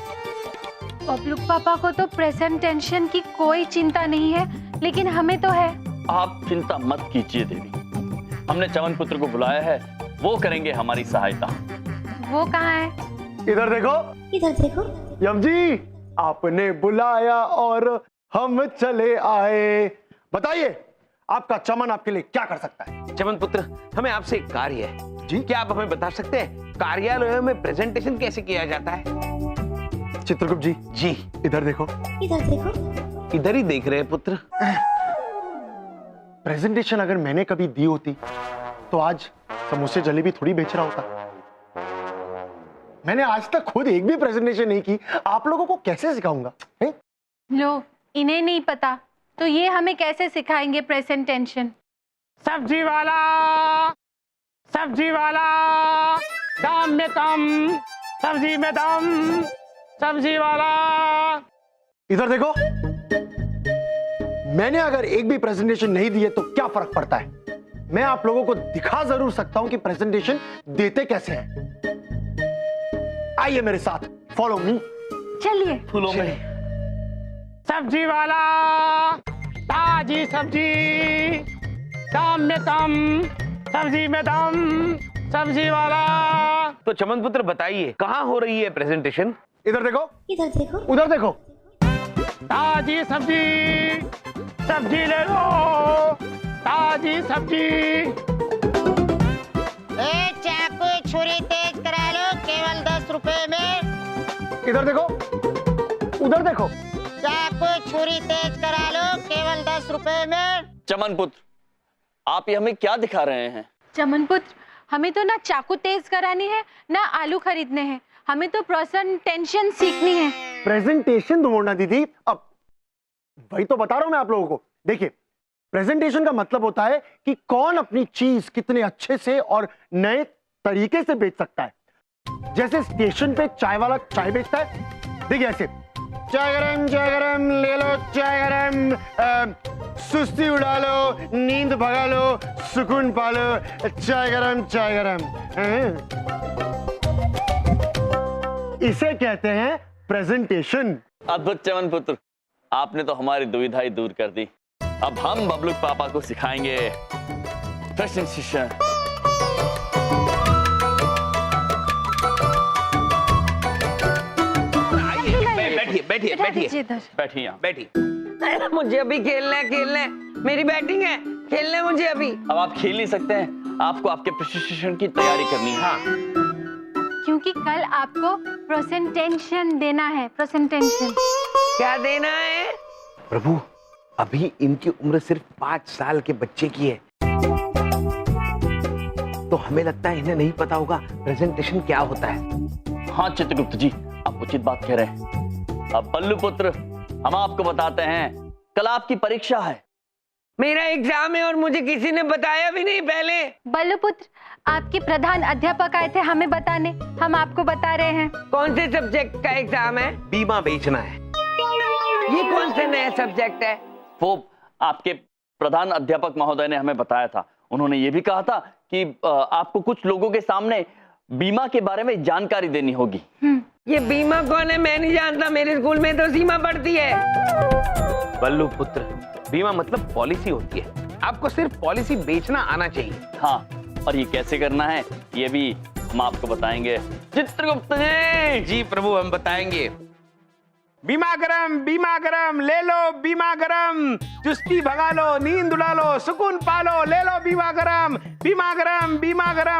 D: बबलू पापा को तो प्रेजेंट टेंशन की कोई चिंता नहीं है, लेकिन हमें तो है।
A: आप चिंता मत कीजिए देवी, हमने चमन पुत्र को बुलाया है, वो करेंगे हमारी सहायता।
D: वो कहाँ है?
F: इधर देखो,
K: इधर देखो।
F: यम जी, आपने बुलाया और हम चले आए। बताइए, आपका चमन आपके लिए क्या कर सकता है?
E: चमन पुत्र, हमें आपसे एक कार्य है जी। क्या आप हमें बता सकते हैं कार्यालयों में प्रेजेंटेशन कैसे किया जाता है?
F: चित्रगुप्त जी,
E: जी
F: इधर देखो।
K: इधर देखो।
E: इधर ही देख रहे हैं पुत्र।
F: प्रेजेंटेशन अगर मैंने कभी दी होती तो आज समोसे जलेबी थोड़ी बेच रहा होता। मैंने आज तक खुद एक भी प्रेजेंटेशन नहीं की, आप लोगों को कैसे सिखाऊंगा?
D: लो, इन्हें नहीं पता तो ये हमें कैसे सिखाएंगे प्रेजेंटेशन?
I: सब्जी वाला, सब्जी वाला, दाम में कम, सब्जी में दम, सब्जी वाला।
F: इधर देखो, मैंने अगर एक भी प्रेजेंटेशन नहीं दी है तो क्या फर्क पड़ता है? मैं आप लोगों को दिखा जरूर सकता हूं कि प्रेजेंटेशन देते कैसे हैं। आइए मेरे साथ, फॉलो मी।
D: चलिए।
A: फूलों में
I: सब्जी वाला, ताजी सब्जी, दाम में कम, सब्जी में दम, सब्जी वाला।
E: तो चमन पुत्र बताइए, कहाँ हो रही है प्रेजेंटेशन?
F: इधर देखो।
K: इधर देखो।
F: उधर देखो।
I: ताजी सब्जी, सब्जी ले लो, ताजी सब्जी।
K: चाकू छुरी तेज करा लो, केवल 10 रुपए में।
F: इधर देखो। उधर देखो।
K: चाकू छुरी तेज करा लो, केवल 10 रुपए में।
A: चमन पुत्र, आप ये हमें क्या दिखा रहे हैं?
D: चमन पुत्र, हमें तो ना चाकू तेज करानी है ना आलू खरीदने हैं, हमें तो प्रेजेंटेशन सीखनी है।
F: प्रेजेंटेशन तो मोड़ना दीदी, अब वही तो बता रहा हूं मैं आप लोगों को। देखिए, प्रेजेंटेशन का मतलब होता है कि कौन अपनी चीज कितने अच्छे से और नए तरीके से बेच सकता है। जैसे स्टेशन पे चाय वाला चाय बेचता है, देखिए ऐसे, चाय गरम ले लो, चाय गरम, सुस्ती उड़ा लो, नींद भगा लो, सुकून पालो, चाय गरम चाय गरम। इसे कहते हैं प्रेजेंटेशन।
A: अद्भुत चमन पुत्र, आपने तो हमारी दुविधा ही दूर कर दी। अब हम बबलू पापा को सिखाएंगे प्रेजेंटेशन।
E: बैठिए बैठिए बैठिए
A: बैठिए यहाँ।
E: बैठिए।
B: मुझे अभी खेलना है, मेरी बैटिंग है, खेलना है मुझे अभी।
A: अब आप खेल नहीं सकते हैं, आपको आपके प्रेजेंटेशन की तैयारी करनी है। हाँ।
D: क्योंकि कल आपको प्रेजेंटेशन देना है। प्रेजेंटेशन
B: क्या देना है?
E: प्रभु, अभी इनकी उम्र सिर्फ 5 साल के बच्चे की है, तो हमें लगता है इन्हें नहीं पता होगा प्रेजेंटेशन क्या होता है।
A: हाँ चित्रगुप्त जी, आप उचित बात कह रहे हैं। अब बल्लू पुत्र, हम आपको बताते हैं, कल आपकी परीक्षा है।
B: मेरा एग्जाम है और मुझे किसी ने बताया भी नहीं पहले।
D: बल्लू पुत्र, आपके प्रधान अध्यापक आए थे हमें बताने, हम आपको बता रहे हैं।
B: कौन से सब्जेक्ट का एग्जाम है?
E: बीमा बेचना है।
B: ये कौन सा नया सब्जेक्ट है?
A: वो आपके प्रधान अध्यापक महोदय ने हमें बताया था। उन्होंने ये भी कहा था कि आपको कुछ लोगों के सामने बीमा के बारे में जानकारी देनी होगी।
B: ये बीमा कौन है? मैं नहीं जानता, मेरे स्कूल में तो सीमा पढ़ती है।
E: बल्लू पुत्र, बीमा मतलब पॉलिसी होती है, आपको सिर्फ पॉलिसी बेचना आना चाहिए।
A: हाँ, और ये कैसे करना है ये भी हम आपको बताएंगे। चित्रगुप्त जी।
E: जी प्रभु, हम बताएंगे। बीमा गरम ले लो, बीमा गरम, चुस्ती भगा लो, नींद उड़ा लो, सुकून पालो, ले लो बीमा गरम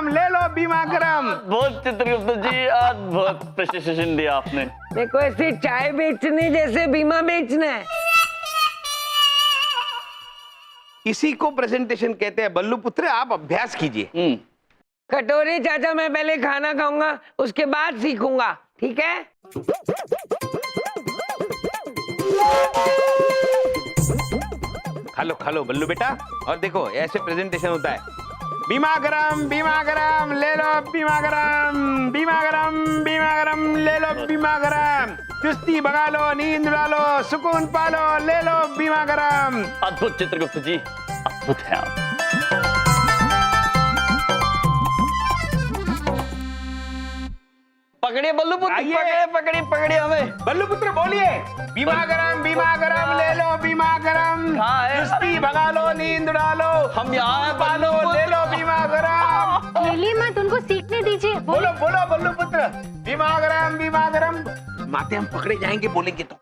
E: ले लो बीमा गरम।
A: बहुत चित्रगुप्त जी, बहुत प्रेजेंटेशन दिया आपने।
B: देखो, ऐसे चाय बेचने जैसे बीमा बेचना है।
E: इसी को प्रेजेंटेशन कहते हैं। बल्लू पुत्र, आप अभ्यास कीजिए।
B: कटोरे चाचा, मैं पहले खाना खाऊंगा, उसके बाद सीखूंगा, ठीक है?
E: खा लो बल्लू बेटा। और देखो ऐसे प्रेजेंटेशन होता है। बीमा गरम ले लो, बीमा गरम ले लो, बीमा गरम। चुस्ती भगा लो, नींद उड़ा लो, सुकून पालो, ले लो बीमा गरम।
A: अद्भुत चित्रगुप्त जी, अद्भुत है आप। पकड़िए बल्लू पुत्र, पकड़िए हमें।
E: बल्लू पुत्र बोलिए, बीमा गरम ले लो, बीमा गरम। चुस्ती भगा लो, नींद उड़ा लो,
A: हम यहाँ हैं
E: पालो, ले लो बीमा गरम।
D: खेलिए मत, उनको सीखने दीजिए।
E: बोलो बल्लू पुत्र, बीमा गरम। माते हम पकड़े जाएंगे बोलेंगे तो।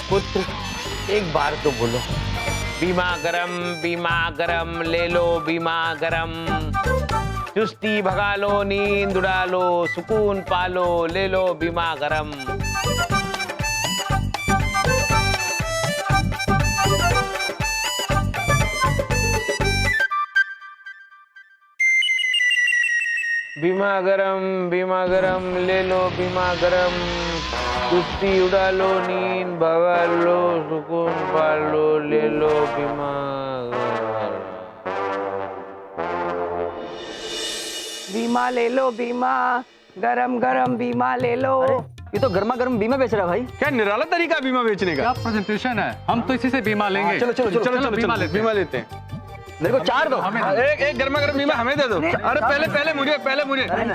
E: पुत्र एक बार तो बोलो, बीमा गरम ले लो, बीमा गरम। चुस्ती भगा लो, नींद उड़ा लो, सुकून पालो, ले लो बीमा गरम। बीमा गरम ले लो, बीमा गरम। चुस्ती उड़ा लो, नींद भगा लो, सुकून पालो, ले लो बीमा गरम।
B: बीमा ले लो, बीमा गरम बीमा ले लो।
H: ये तो गर्मा गर्म बीमा बेच रहा है भाई।
E: क्या निराला तरीका बीमा बेचने का।
I: क्या प्रेजेंटेशन है, हम तो इसी से बीमा लेंगे।
E: चलो बीमा लेते हैं।
H: मेरे को 4 दो।
E: एक गर्मा गर्म बीमा हमें दे दो। अरे पहले मुझे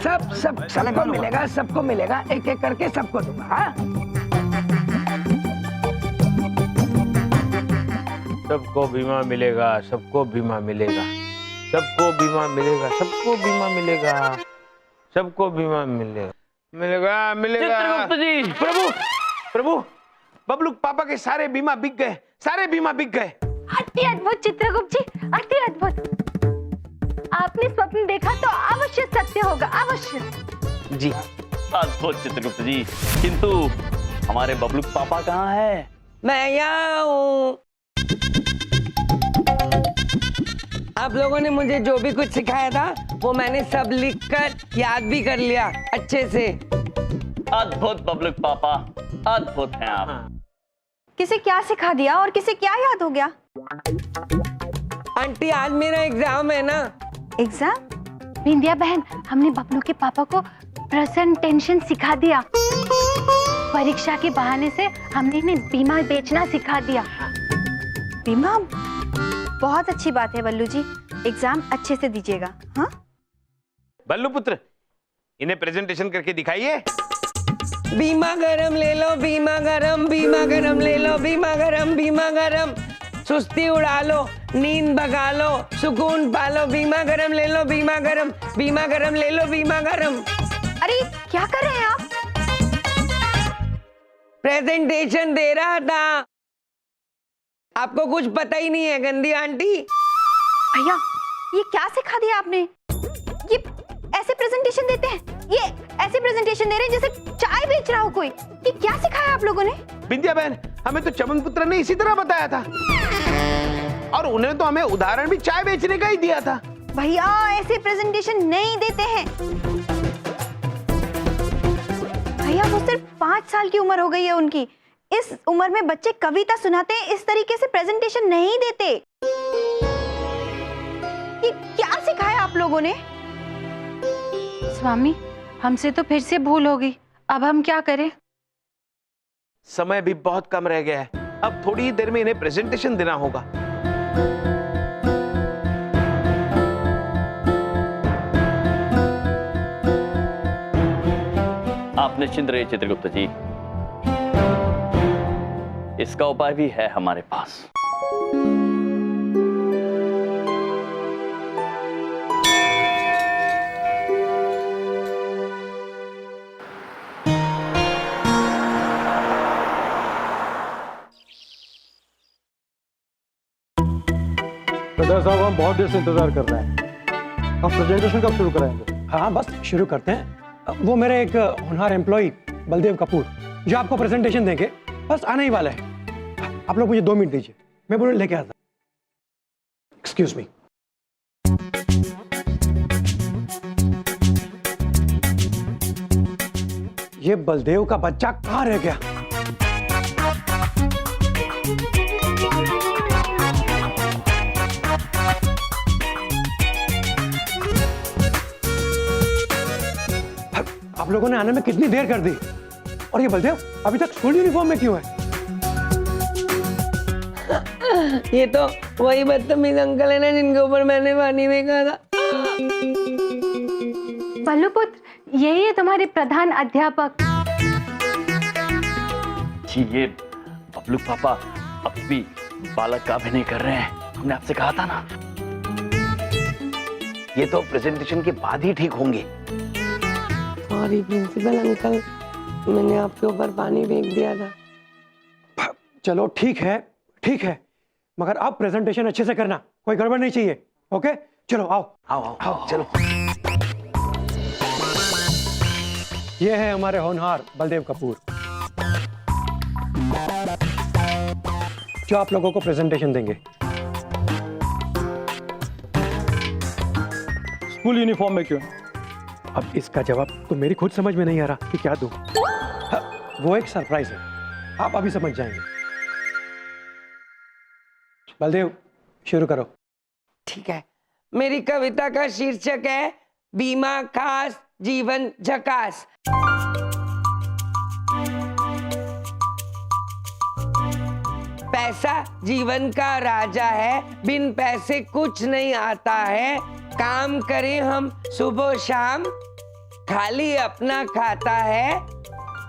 B: सबको मिलेगा, सबको मिलेगा, एक एक करके सबको दूंगा। हाँ?
E: सबको बीमा मिलेगा, सबको बीमा मिलेगा, सबको बीमा मिलेगा, सबको बीमा मिलेगा, सबको बीमा मिलेगा।
A: चित्रगुप्त जी,
E: प्रभु बबलू पापा के सारे बीमा बिक गए।
D: अति अद्भुत चित्रगुप्त जी, अति अद्भुत। आपने स्वप्न देखा तो अवश्य सत्य होगा, अवश्य।
E: जी
A: अद्भुत चित्रगुप्त जी, किंतु हमारे बबलू पापा कहाँ है?
B: मैं यहाँ हूँ। आप लोगों ने मुझे जो भी कुछ सिखाया था वो मैंने सब लिखकर याद भी कर लिया अच्छे से।
A: अद्भुत बबलू पापा, अद्भुत हैं आप।
K: किसे क्या सिखा दिया और किसे क्या याद हो गया?
B: आंटी आज मेरा एग्जाम है ना।
K: एग्जाम?
D: बिंदिया बहन, हमने बबलू के पापा को प्रेजेंटेशन सिखा दिया। परीक्षा के बहाने से हमने इन्हें बीमा बेचना सिखा दिया।
K: बीमा? बहुत अच्छी बात है बल्लू जी, एग्जाम अच्छे से दीजिएगा। हाँ
E: बल्लू पुत्र, इन्हें प्रेजेंटेशन करके दिखाइए।
B: बीमा गरम ले लो, बीमा गरम ले लो, बीमा गरम। सुस्ती उड़ा लो, नींद भगा लो, सुकून पालो, बीमा गरम ले लो, बीमा गरम ले लो, बीमा गरम।
K: अरे क्या कर रहे हैं आप?
B: प्रेजेंटेशन दे रहा था। आपको कुछ पता ही नहीं है गंदी आंटी।
K: भैया ये क्या सिखा दिया आपने? ये ऐसे प्रेजेंटेशन देते हैं? ये ऐसे प्रेजेंटेशन दे रहे हैं जैसे चाय बेच रहा हो कोई। ये क्या सिखाया आप लोगों ने?
E: बिंदिया बहन, हमें तो चमन पुत्र ने इसी तरह बताया था, और उन्हें तो हमें उदाहरण भी चाय बेचने का ही दिया था।
K: भैया ऐसे प्रेजेंटेशन नहीं देते हैं। भैया वो सिर्फ 5 साल की उम्र हो गई है उनकी। इस उम्र में बच्चे कविता सुनाते हैं, इस तरीके से प्रेजेंटेशन नहीं देते। ये क्या सिखाया आप लोगों ने?
D: स्वामी, हमसे तो फिर से भूल हो गई, अब हम क्या करें?
E: समय भी बहुत कम रह गया है, अब थोड़ी ही देर में इन्हें प्रेजेंटेशन देना होगा।
A: आप निश्चिंत रहिए चित्रगुप्त जी, इसका उपाय भी है हमारे पास।
I: बलदेव साहब हम बहुत देर से इंतजार कर रहे हैं। आप प्रेजेंटेशन कब शुरू कराएंगे? हाँ बस शुरू करते हैं। वो मेरे एक होनहार एम्प्लॉय बलदेव कपूर जो आपको प्रेजेंटेशन देंगे बस आने ही वाला है। आप लोग मुझे 2 मिनट दीजिए, मैं बुलेट लेके आता। Excuse me. ये बलदेव का बच्चा कहाँ रह गया? आप लोगों ने आने में कितनी देर कर दी? और ये बलदेव अभी तक स्कूल यूनिफॉर्म में क्यों है?
B: ये तो वही बदतमीज अंकल है ना जिनके ऊपर मैंने पानी फेंका था।
D: बल्लू पुत्र, यही है तुम्हारे प्रधान अध्यापक।
A: जी ये बबलू पापा अब भी बालक का अभिनय कर रहे हैं, हमने आपसे कहा था ना।
E: ये तो प्रेजेंटेशन के बाद ही ठीक होंगे।
B: सॉरी प्रिंसिपल अंकल, मैंने आपके ऊपर पानी फेंक दिया था।
I: चलो ठीक है, मगर अब प्रेजेंटेशन अच्छे से करना, कोई गड़बड़ नहीं चाहिए। ओके चलो आओ
E: आओ आओ, आओ चलो।
I: ये है हमारे होनहार बलदेव कपूर जो आप लोगों को प्रेजेंटेशन देंगे। स्कूल यूनिफॉर्म में क्यों? अब इसका जवाब तो मेरी खुद समझ में नहीं आ रहा कि क्या दूं। वो एक सरप्राइज है, आप अभी समझ जाएंगे। बलदेव शुरू करो।
B: ठीक है, मेरी कविता का शीर्षक है बीमा खास जीवन झकास। पैसा जीवन का राजा है, बिन पैसे कुछ नहीं आता है। काम करें हम सुबह शाम, खाली अपना खाता है।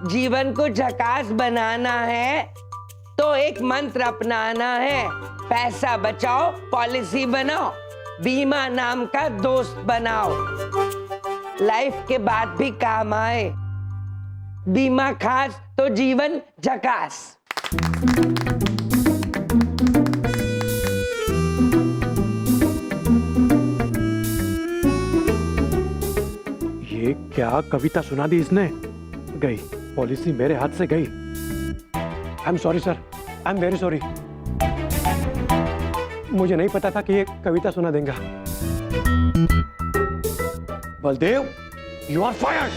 B: जीवन को झकास बनाना है तो एक मंत्र अपनाना है। पैसा बचाओ, पॉलिसी बनाओ, बीमा नाम का दोस्त बनाओ, लाइफ के बाद भी काम आए। बीमा खास तो जीवन झकास।
I: ये क्या कविता सुना दी इसने? गई पॉलिसी मेरे हाथ से गई। I am sorry sir, I am very sorry. मुझे नहीं पता था कि ये कविता सुना देगा। Baldev, you are fired.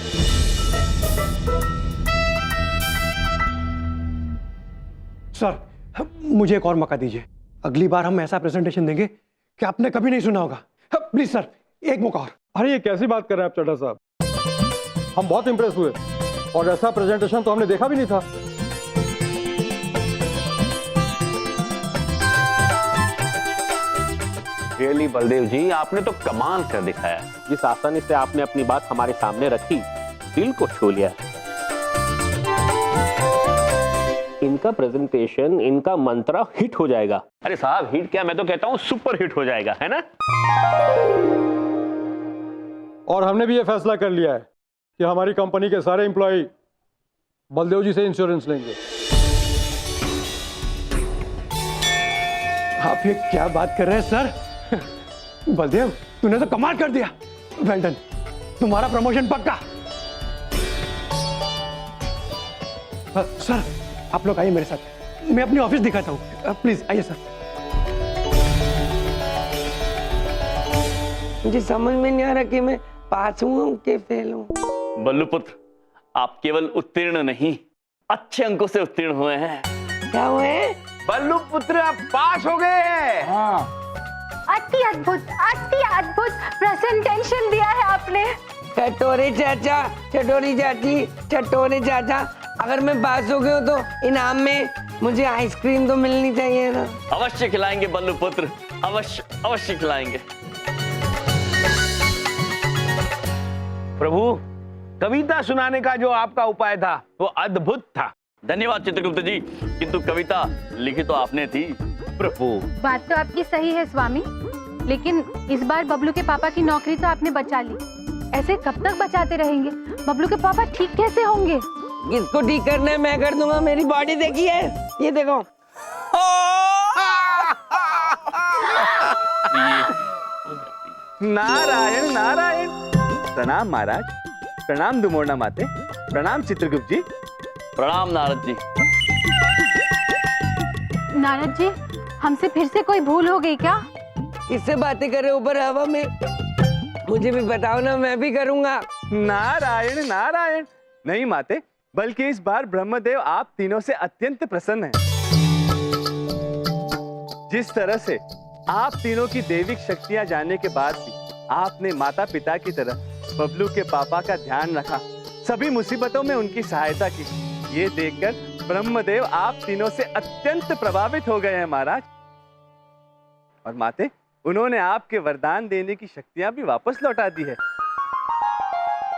I: Sir, मुझे एक और मौका दीजिए। अगली बार हम ऐसा प्रेजेंटेशन देंगे कि आपने कभी नहीं सुना होगा। प्लीज सर, एक मौका और।
M: अरे ये कैसी बात कर रहे हैं आप चड्ढा साहब? हम बहुत इंप्रेस हुए और ऐसा प्रेजेंटेशन तो हमने देखा भी नहीं था।
E: रियली बलदेव जी, आपने तो कमाल कर दिखाया।
J: जिस आसानी से आपने अपनी बात हमारे सामने रखी, दिल को छू लिया। इनका प्रेजेंटेशन, इनका मंत्र हिट हो जाएगा।
E: अरे साहब, हिट क्या, मैं तो कहता हूँ सुपर हिट हो जाएगा, है ना?
M: और हमने भी ये फैसला कर लिया है कि हमारी कंपनी के सारे एम्प्लॉय बलदेव जी से इंश्योरेंस लेंगे।
I: आप ये क्या बात कर रहे हैं सर? बलदेव, तूने तो कमाल कर दिया। वेल डन, तुम्हारा प्रमोशन पक्का। सर, आप लोग आइए मेरे साथ, मैं अपनी ऑफिस दिखाता हूँ। प्लीज आइए सर।
B: मुझे समझ में नहीं आ रहा कि मैं पास हूँ कि फेल हूँ।
A: बल्लू पुत्र, आप केवल उत्तीर्ण नहीं, अच्छे अंकों से उत्तीर्ण हुए हैं।
B: क्या हुए?
E: बल्लू पुत्र, आप पास हो गए हैं।
A: हाँ।
D: अति अद्भुत प्रेजेंटेशन दिया है आपने।
B: चटोरे चाचा, चटोरी चाची, चटोरे चाचा, अगर मैं पास हो गया तो इनाम में मुझे आइसक्रीम तो मिलनी चाहिए ना।
A: अवश्य खिलाएंगे बल्लू पुत्र, अवश्य खिलाएंगे।
E: प्रभु, कविता सुनाने का जो आपका उपाय था वो अद्भुत था।
A: धन्यवाद चित्रगुप्त जी, किंतु कविता लिखी तो आपने थी।
E: प्रभु,
D: बात तो आपकी सही है स्वामी, लेकिन इस बार बबलू के पापा की नौकरी तो आपने बचा ली। ऐसे कब तक बचाते रहेंगे? बबलू के पापा ठीक कैसे होंगे?
B: किसको ठीक करना है मैं कर दूंगा। मेरी बॉडी देखी है, ये देखो।
A: जी।
E: नारायण नारायण। प्रणाम महाराज, प्रणाम दुमोना माते, प्रणाम चित्रगुप्त जी।
A: प्रणाम नारद जी।
D: नारद जी, हमसे फिर से कोई भूल हो गई क्या?
B: किससे बातें कर रहे हो ऊपर हवा में? मुझे भी बताओ ना, मैं भी करूंगा।
E: नारायण नारायण। नहीं माते, बल्कि इस बार ब्रह्मदेव आप तीनों से अत्यंत प्रसन्न हैं। जिस तरह से आप तीनों की दैविक शक्तियां जानने के बाद भी आपने माता पिता की तरह बबलू के पापा का ध्यान रखा, सभी मुसीबतों में उनकी सहायता की, ये देखकर ब्रह्मदेव आप तीनों से अत्यंत प्रभावित हो गए हैं महाराज। और माते, उन्होंने आपके वरदान देने की शक्तियां भी वापस लौटा दी है।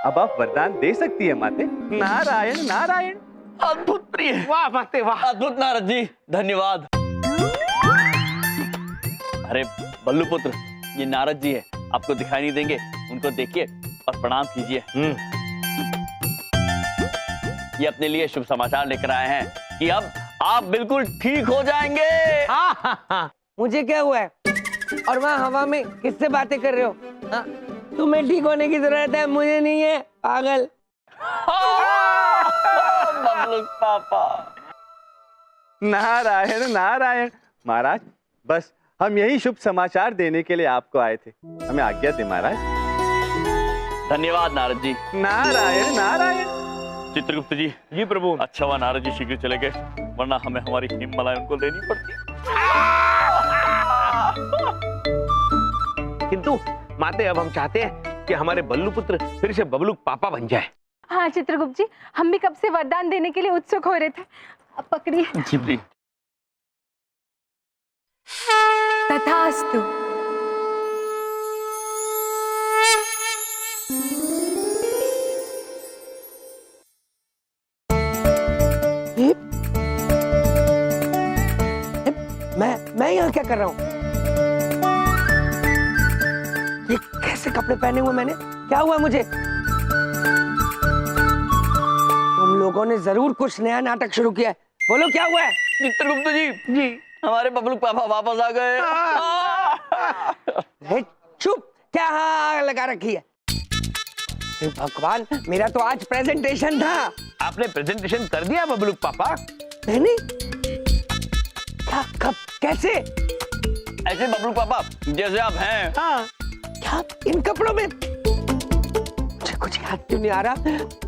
E: अब आप वरदान दे सकती है माते। नारायण नारायण।
A: अद्भुत प्रिय।
E: वाह माते वाह।
A: अद्भुत नारद जी, धन्यवाद। अरे बल्लू पुत्र, ये नारद जी है, आपको दिखाई नहीं देंगे, उनको देखिए और प्रणाम कीजिए। ये अपने लिए शुभ समाचार लेकर आए हैं कि अब आप बिल्कुल ठीक हो जाएंगे।
B: मुझे क्या हुआ है? और वहाँ हवा में किससे बातें कर रहे हो? हाँ? तुम्हें ठीक होने की जरूरत है, मुझे नहीं है, पागल।
A: बबलू पापा।
E: नारायण नारायण। महाराज, बस हम यही शुभ समाचार देने के लिए आपको आए थे, हमें आज्ञा दे महाराज।
A: धन्यवाद नारद जी।
E: नारायण नारायण।
A: चित्रगुप्त जी।
E: जी प्रभु।
A: अच्छा हुआ नारद जी शीघ्र चले गए, वरना हमें हमारी हिममलाई उनको देनी पड़ती।
E: किंतु माते, अब हम चाहते हैं कि हमारे बल्लू पुत्र फिर से बबलू पापा बन जाए।
D: हाँ चित्रगुप्त जी, हम भी कब से वरदान देने के लिए उत्सुक हो रहे थे। अब पकड़िए।
A: जी।
D: तथास्तु।
B: मैं यहाँ क्या कर रहा हूँ? ये कैसे कपड़े पहने हुए मैंने? क्या हुआ मुझे? तुम लोगों ने जरूर कुछ नया नाटक शुरू किया है। बोलो क्या हुआ है?
A: चित्रगुप्त जी, हमारे बबलू पापा वापस आ गए।
B: चुप, क्या हाँ लगा रखी है? भगवान, मेरा तो आज प्रेजेंटेशन था।
E: आपने प्रेजेंटेशन कर दिया बबलू पापा?
B: नहीं, क्या, कब, कैसे?
A: ऐसे बबलू पापा जैसे आप हैं।
B: हाँ। क्या इन कपड़ों में? मुझे कुछ याद क्यों नहीं आ रहा?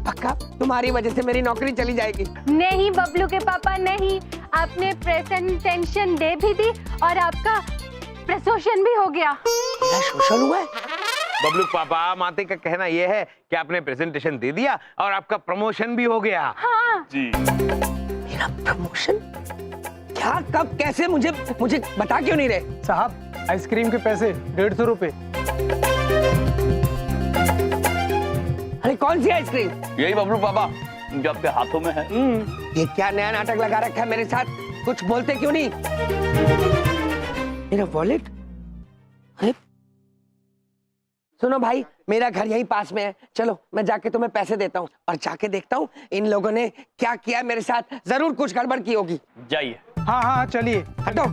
B: पक्का तुम्हारी वजह से मेरी नौकरी चली जाएगी।
D: नहीं बबलू के पापा नहीं, आपने प्रेजेंटेशन दे भी दी और आपका प्रमोशन भी हो गया।
B: मेरा शोषण हुआ है?
E: बबलू पापा, माते का कहना यह है कि आपने प्रेजेंटेशन दे दिया और आपका प्रमोशन भी हो गया।
D: हाँ
A: जी।
B: मेरा प्रमोशन? क्या, कब, कैसे? मुझे बता क्यों नहीं रहे?
I: साहब, आइसक्रीम के पैसे 150 रुपए।
B: अरे कौन सी आइसक्रीम?
A: यही बबलू पापा जो आपके हाथों में है।
B: ये क्या नया नाटक लगा रखा है मेरे साथ? कुछ बोलते क्यों नहीं? मेरा वॉलेट? सुनो भाई, मेरा घर यहीं पास में है, चलो मैं जाके तुम्हें पैसे देता हूँ और जाके देखता हूँ इन लोगों ने क्या किया मेरे साथ। जरूर कुछ गड़बड़ की होगी।
A: जाइए।
I: हाँ हाँ चलिए।
B: हटो।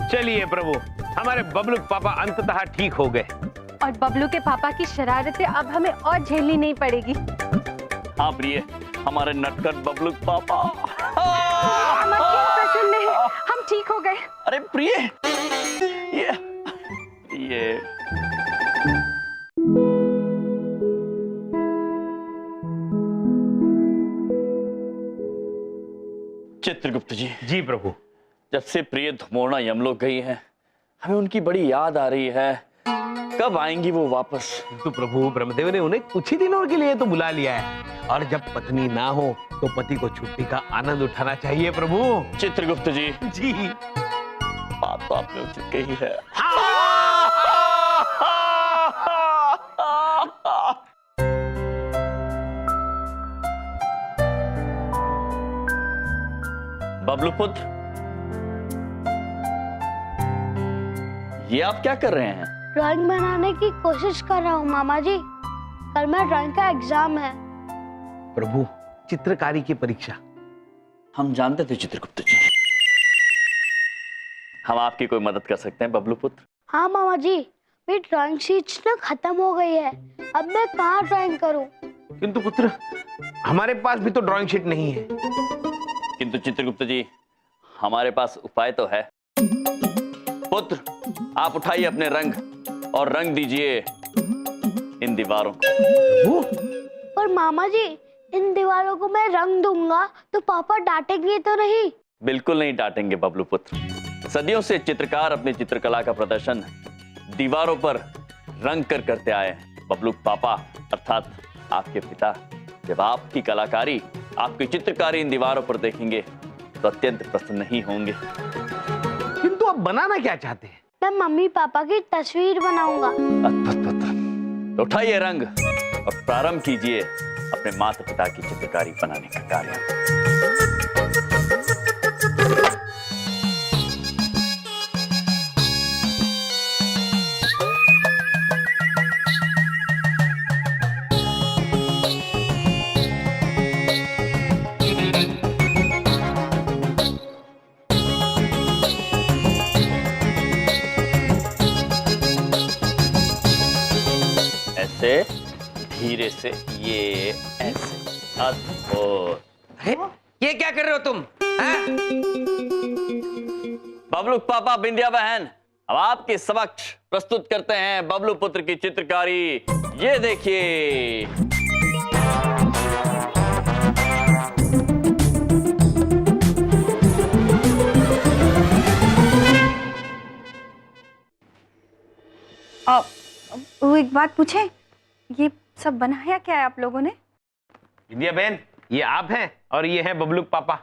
E: चलिए प्रभु, हमारे बबलू पापा अंततः ठीक हो गए।
D: और बबलू के पापा की शरारतें अब हमें और झेलनी नहीं पड़ेगी।
A: हाँ प्रिय, हमारे नटखट बबलू पापा।
D: हम अत्यंत प्रसन्न हैं, हम ठीक हो गए।
A: अरे प्रिय, ये चित्रगुप्त जी।
E: जी प्रभु।
A: जब से प्रिय धुमोना यमलोक गई है, हमें उनकी बड़ी याद आ रही है। कब आएंगी वो वापस?
E: तो प्रभु, ब्रह्मदेव ने उन्हें कुछ ही दिनों के लिए तो बुला लिया है, और जब पत्नी ना हो तो पति को छुट्टी का आनंद उठाना चाहिए प्रभु।
A: चित्रगुप्त जी।
E: जी।
A: बात तो आपने उचित कही है। बबलू पुत्र, ये आप क्या कर रहे हैं?
N: ड्राइंग बनाने की कोशिश कर रहा हूँ मामा जी। कल मेरा ड्राइंग का एग्जाम है।
E: प्रभु, चित्रकारी की परीक्षा।
A: हम जानते थे चित्रगुप्त जी। हम आपकी कोई मदद कर सकते हैं बबलू पुत्र?
N: हाँ मामा जी, मेरी ड्राइंग शीट्स ना खत्म हो गई है, अब मैं कहाँ ड्राइंग करूँ?
E: किंतु पुत्र, हमारे पास भी तो ड्राइंग शीट नहीं है।
A: किंतु चित्रगुप्त जी, हमारे पास उपाय तो है। पुत्र, आप उठाइए अपने रंग और रंग दीजिए इन दीवारों को।
N: पर मामा जी, इन दीवारों को मैं रंग दूंगा तो पापा डांटेंगे तो नहीं?
A: बिल्कुल नहीं डांटेंगे बबलू पुत्र। सदियों से चित्रकार अपनी चित्रकला का प्रदर्शन दीवारों पर रंग कर करते आए हैं। बबलू पापा अर्थात आपके पिता जब आपकी कलाकारी, आपकी चित्रकारी इन दीवारों पर देखेंगे तो अत्यंत प्रसन्न ही होंगे।
E: किंतु आप बनाना क्या चाहते हैं?
N: मैं मम्मी पापा की तस्वीर बनाऊंगा।
A: तो उठाइए रंग और प्रारंभ कीजिए अपने माता पिता की चित्रकारी बनाने का कार्य। ऐसे धीरे से, ये ऐसे। अद्भुत।
B: अरे, ये क्या कर रहे हो तुम?
A: बबलू पापा, बिंदिया बहन, अब आपके समक्ष प्रस्तुत करते हैं बबलू पुत्र की चित्रकारी। ये देखिए।
K: वो एक बात पूछे, ये सब बनाया क्या है आप लोगों ने?
E: विद्या बहन, ये आप हैं और ये हैं बबलू पापा।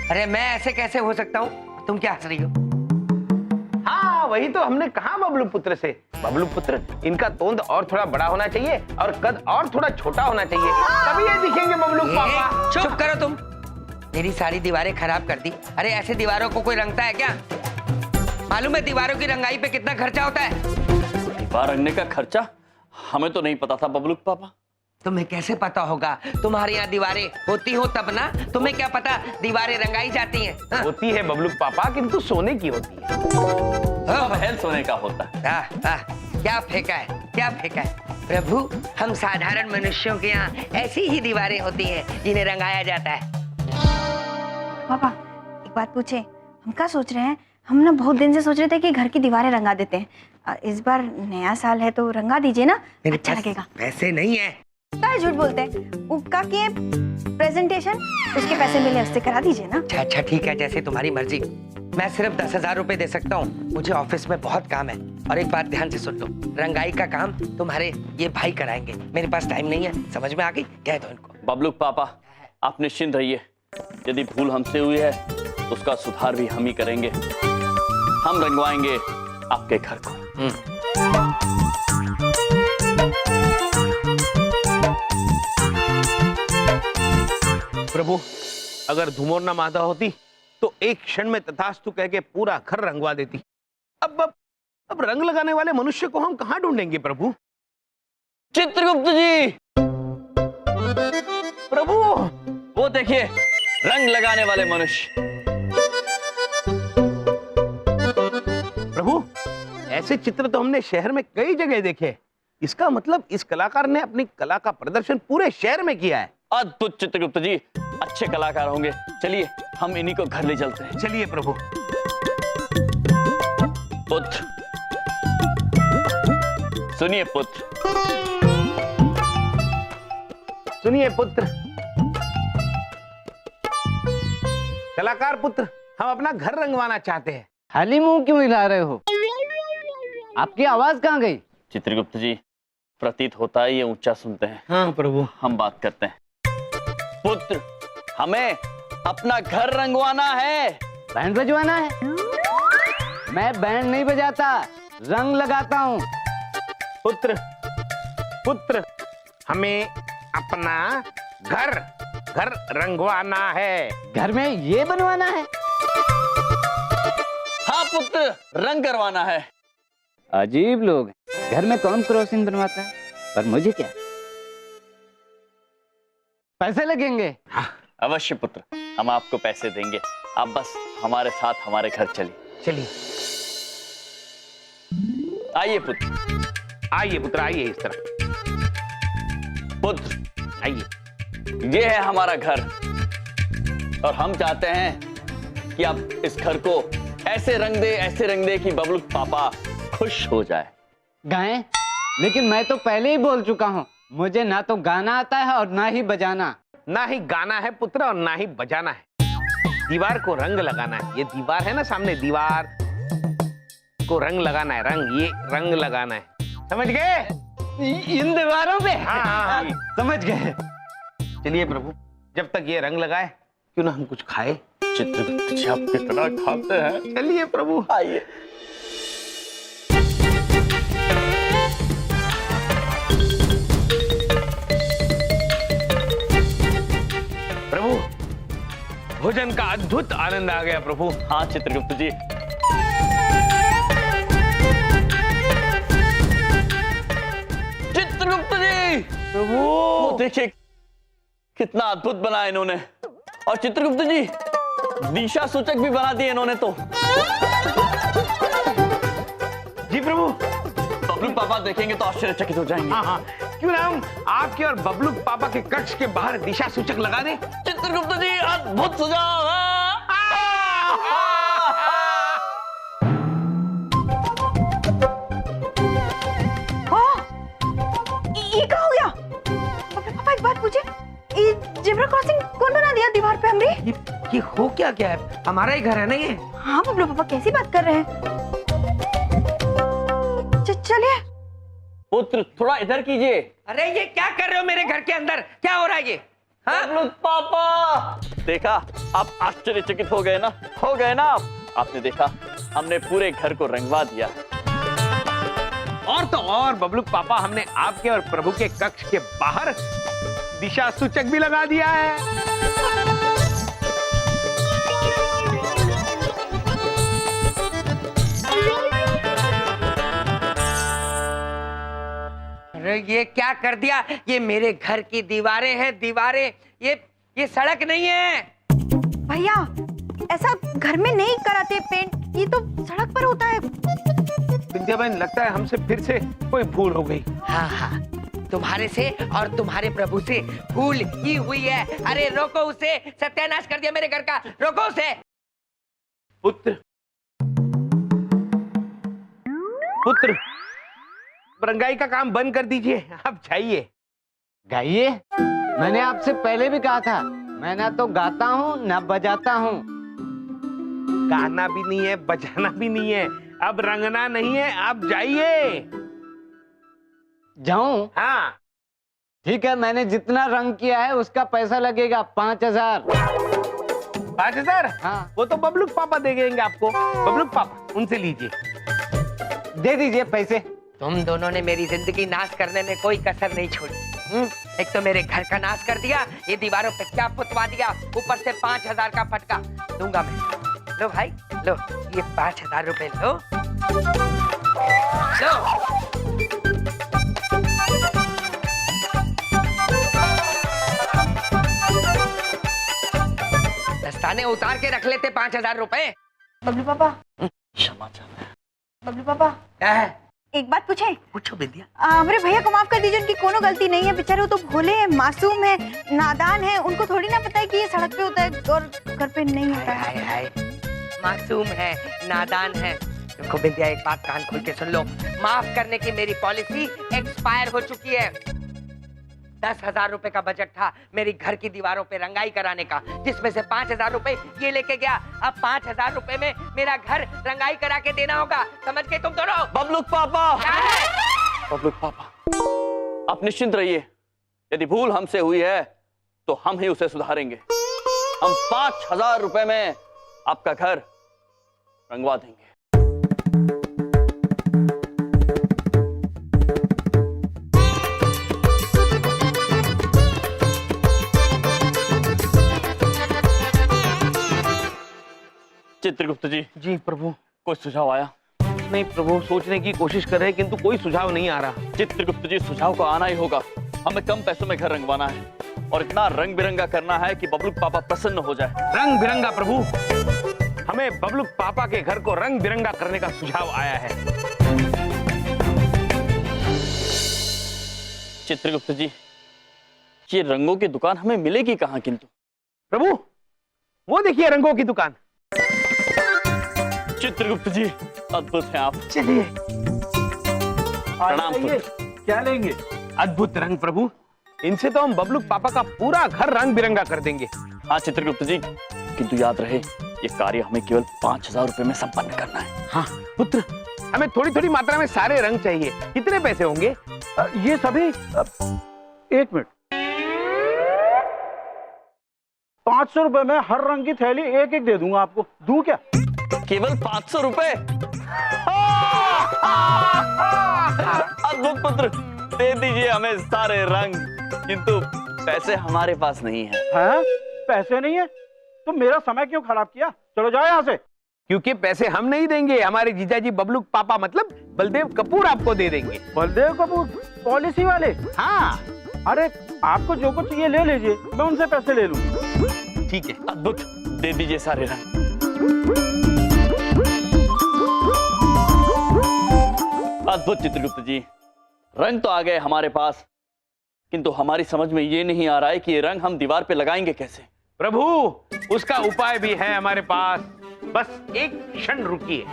B: अरे मैं ऐसे कैसे हो सकता हूँ? तुम क्या हंस रही हो?
E: हाँ, वही तो हमने कहा बबलू पुत्र से। बबलू पुत्र, इनका तोंद और थोड़ा बड़ा होना चाहिए और कद और थोड़ा छोटा होना चाहिए, तभी ये दिखेंगे बबलू पापा।
B: चुप करो तुम। मेरी सारी दीवारें खराब कर दी। अरे ऐसे दीवारों को कोई रंगता है क्या? मालूम है दीवारों की रंगाई पे कितना खर्चा होता है?
A: दीवार रंगने का खर्चा हमें तो नहीं पता था बबलू पापा।
B: तुम्हें कैसे पता होगा? तुम्हारे यहाँ दीवारें होती हो तब ना। तुम्हें क्या पता दीवारें रंगाई जाती हैं? हाँ?
E: होती है बबलू पापा, किंतु सोने की होती है।
A: महल सोने का होता है।
B: क्या फेंका है, क्या फेंका है? प्रभु, हम साधारण मनुष्यों के यहाँ ऐसी ही दीवारें होती हैं जिन्हें रंगाया जाता है।
K: पापा, एक बात पूछे, हम क्या सोच रहे हैं? हम ना बहुत दिन से सोच रहे थे कि घर की दीवारें रंगा देते हैं। इस बार नया साल है तो रंगा दीजिए ना, अच्छा लगेगा।
B: पैसे नहीं है।
K: क्या झूठ बोलते हैं? उपका के प्रेजेंटेशन, उसके पैसे मिले उससे करा दीजिए ना।
B: अच्छा ठीक है, जैसे तुम्हारी मर्जी। मैं सिर्फ 10,000 रुपए दे सकता हूँ, मुझे ऑफिस में बहुत काम है। और एक बात ध्यान से सुन लो, रंगाई का काम तुम्हारे ये भाई कराएंगे, मेरे पास टाइम नहीं है। समझ में आ गई? कह दो इनको।
A: बबलू पापा, आप निश्चिंत रहिए। यदि भूल हमसे हुई है तो उसका सुधार भी हम ही करेंगे। हम रंगवाएंगे आपके घर को।
E: प्रभु, अगर धुमोरना माता होती तो एक क्षण में तथास्तु कह के पूरा घर रंगवा देती। अब रंग लगाने वाले मनुष्य को हम कहां ढूंढेंगे प्रभु?
A: चित्रगुप्त जी,
E: प्रभु,
A: वो देखिए रंग लगाने वाले मनुष्य।
E: प्रभु, ऐसे चित्र तो हमने शहर में कई जगह देखे। इसका मतलब इस कलाकार ने अपनी कला का प्रदर्शन पूरे शहर में किया है।
A: अद्भुत चित्रगुप्त जी, अच्छे कलाकार होंगे। चलिए हम इन्हीं को घर ले चलते हैं।
E: चलिए प्रभु।
A: पुत्र, सुनिए पुत्र,
E: सुनिए पुत्र। कलाकार पुत्र, हम अपना घर रंगवाना चाहते हैं।
J: खाली मुंह क्यों हिला रहे हो? आपकी आवाज कहाँ गई?
A: चित्रगुप्त जी, प्रतीत होता है ये ऊंचा सुनते हैं।
E: हाँ प्रभु।
A: हम बात करते हैं। पुत्र, हमें अपना घर रंगवाना है।
J: बैंड बजवाना है? मैं बैंड नहीं बजाता, रंग लगाता हूँ।
E: पुत्र, पुत्र, हमें अपना घर रंगवाना है।
J: घर में ये बनवाना है?
A: हाँ पुत्र, रंग करवाना है।
J: अजीब लोग हैं। घर में कौन क्रॉसिंग बनवाता है? पर मुझे क्या, पैसे लगेंगे।
A: अवश्य पुत्र, हम आपको पैसे देंगे। आप बस हमारे साथ हमारे घर चलिए।
E: चलिए
A: आइए पुत्र,
E: आइए पुत्र, आइए इस तरह
A: पुत्र।
E: आइए।
A: ये है हमारा घर और हम चाहते हैं कि आप इस घर को ऐसे रंग दे कि बबलू पापा खुश हो जाए।
J: गाएं? लेकिन मैं तो पहले ही बोल चुका हूँ, मुझे ना तो गाना आता है और ना ही बजाना।
E: ना ही गाना है पुत्र और ना ही बजाना है, दीवार को रंग लगाना है। ये दीवार है ना सामने, दीवार को रंग लगाना है, रंग, ये रंग लगाना है, समझ गए?
J: इन दीवारों पे?
E: हाँ।
J: समझ गए।
E: चलिए प्रभु, जब तक ये रंग लगाए क्यों ना हम कुछ खाए।
A: चित्रगुप्त जी आप कितना खाते हैं।
E: चलिए प्रभु,
A: आइए।
E: प्रभु भोजन का अद्भुत आनंद आ गया प्रभु।
A: हाँ चित्रगुप्त जी, चित्रगुप्त जी
E: प्रभु
A: वो देखिए कितना अद्भुत बना इन्होंने। और चित्रगुप्त जी दिशा सूचक भी बना दिए इन्होंने तो।
E: जी प्रभु।
A: बबलू पापा देखेंगे तो आश्चर्यचकित हो जाएंगे।
E: हाँ हाँ, क्यों ना हम आपके और बबलू पापा के कक्ष के बाहर दिशा सूचक लगा दें।
A: चित्रगुप्त जी अद्भुत सुझाव है।
K: ये क्या हो गया? पापा एक बात पूछे, ये जेब्रा क्रॉसिंग कौन बना दिया दीवार पे हमरे?
B: ये हो क्या गया है? हमारा ही घर है ना ये।
K: हाँ बबलू पापा कैसी बात कर रहे हैं? चलिए
A: पुत्र थोड़ा इधर कीजिए।
B: अरे ये क्या कर रहे हो मेरे घर के अंदर? क्या हो रहा है ये? हाँ?
A: बबलू पापा देखा, आप आश्चर्यचकित हो गए ना? हो गए ना आप? आपने देखा हमने पूरे घर को रंगवा दिया।
E: और तो और बबलू पापा, हमने आपके और प्रभु के कक्ष के बाहर दिशा सूचक भी लगा दिया है।
B: अरे ये क्या कर दिया? ये मेरे घर की दीवारें हैं, दीवारें। ये सड़क नहीं है।
K: भैया ऐसा घर में नहीं कराते पेंट, ये तो सड़क पर होता है।
E: विद्या बहन, लगता है हमसे फिर से कोई भूल हो गई।
B: हाँ हाँ, तुम्हारे से और तुम्हारे प्रभु से भूल ही हुई है। अरे रोको उसे, सत्यानाश कर दिया मेरे घर का, रोको उसे।
E: पुत्र पुत्र, रंगाई का काम बंद कर दीजिए, आप जाइए।
J: गाइए? मैंने आपसे पहले भी कहा था, मैं ना तो गाता हूँ ना बजाता हूँ।
E: गाना भी नहीं है, बजाना भी नहीं है, अब रंगना नहीं है, आप जाइए।
J: जाऊं?
E: हाँ
J: ठीक है, मैंने जितना रंग किया है उसका पैसा लगेगा 5000।
E: 5000?
J: हाँ।
E: वो तो बबलू पापा दे देंगे आपको। बबलू पापा, उनसे लीजिए।
J: दे दीजिए पैसे।
B: तुम दोनों ने मेरी जिंदगी नाश करने में कोई कसर नहीं छोड़ी। एक तो मेरे घर का नाश कर दिया, ये दीवारों पे क्या पुतवा दिया, ऊपर से 5000 का फटका दूंगा मैं। लो भाई लो, ये 5000 रुपए लो। लो। दस्ताने उतार के रख लेते 5000 रुपए।
K: बबलू पापा,
A: क्षमा चाहते।
K: बबलू पापा
B: क्या है?
K: एक बात पूछे?
B: पूछो विद्या।
K: हमारे भैया को माफ कर दीजिए, उनकी कोनो गलती नहीं है, बेचारे वो तो भोले हैं, मासूम है, नादान है, उनको थोड़ी ना पता है कि ये सड़क पे होता है और घर पे नहीं होता है।
B: हाय हाय, मासूम है, नादान है। देखो विद्या, एक बात कान खोल के सुन लो, माफ करने की मेरी पॉलिसी एक्सपायर हो चुकी है। 10,000 रुपए का बजट था मेरी घर की दीवारों पे रंगाई कराने का, जिसमें से 5,000 रुपए ये लेके गया। अब 5,000 रुपए में मेरा घर रंगाई करा के देना होगा, समझ गए तुम दोनों?
A: बबलू पापा,
B: क्या है?
A: बबलू पापा आप निश्चिंत रहिए, यदि भूल हमसे हुई है तो हम ही उसे सुधारेंगे। हम 5,000 रुपए में आपका घर रंगवा देंगे। चित्रगुप्त जी।
E: जी प्रभु।
A: कोई सुझाव आया?
E: नहीं प्रभु, सोचने की कोशिश कर रहे हैं किंतु कोई सुझाव नहीं आ रहा।
A: चित्रगुप्त जी सुझाव को आना ही होगा, हमें कम पैसों में घर रंगवाना है। और इतना रंग बिरंगा करना है कि बबलू पापा प्रसन्न हो जाए।
E: रंग बिरंगा प्रभु, हमें बबलू पापा के घर को रंग बिरंगा करने का सुझाव आया है।
A: चित्रगुप्त जी, ये रंगों की दुकान हमें मिलेगी कहाँ किंतु?
E: प्रभु वो देखिए रंगों की दुकान।
A: चित्रगुप्त जी, अद्भुत हैं आप।
E: चलिए
A: प्रणाम पुत्र।
E: क्या लेंगे? अद्भुत रंग प्रभु, इनसे तो हम बबलू पापा का पूरा घर रंग बिरंगा कर देंगे।
A: हाँ चित्रगुप्त जी, किंतु याद रहे ये कार्य हमें केवल 5000 रुपए में संपन्न करना है।
E: हाँ पुत्र, हमें थोड़ी थोड़ी मात्रा में सारे रंग चाहिए। कितने पैसे होंगे?
M: ये सभी 1 मिनट, 500 रुपए में हर रंग की थैली एक एक दे दूंगा आपको। दूं क्या?
A: केवल 500 रुपए? अद्भुत पुत्र, दे दीजिए हमें सारे रंग, किंतु पैसे हमारे पास नहीं है।
M: हैं? पैसे नहीं है तो मेरा समय क्यों खराब किया? चलो जाओ यहाँ से।
E: क्योंकि पैसे हम नहीं देंगे, हमारे जीजाजी बबलू पापा मतलब बलदेव कपूर आपको दे देंगे।
M: बलदेव कपूर पॉलिसी वाले?
E: हाँ।
M: अरे आपको जो कुछ चाहिए ले लीजिए, मैं उनसे पैसे ले लूं।
E: ठीक है।
A: अद्भुत, दे दीजिए सारे रंग। अद्भुत चित्रगुप्त जी, रंग तो आ गए हमारे पास, किंतु हमारी समझ में ये नहीं आ रहा है कि ये रंग हम दीवार पे लगाएंगे कैसे।
E: प्रभु उसका उपाय भी है हमारे पास, बस एक क्षण रुकिए।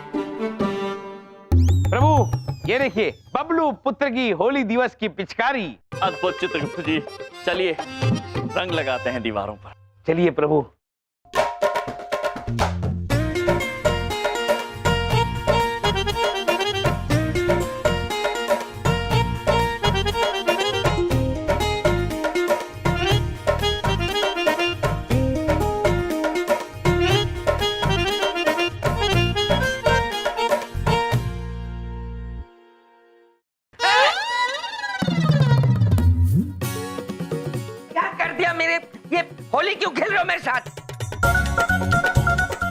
E: प्रभु ये देखिए बबलू पुत्र की होली दिवस की पिचकारी।
A: अद्भुत चित्रगुप्त जी, चलिए रंग लगाते हैं दीवारों पर।
E: चलिए प्रभु।
B: होली क्यों खेल रहे हो मेरे साथ?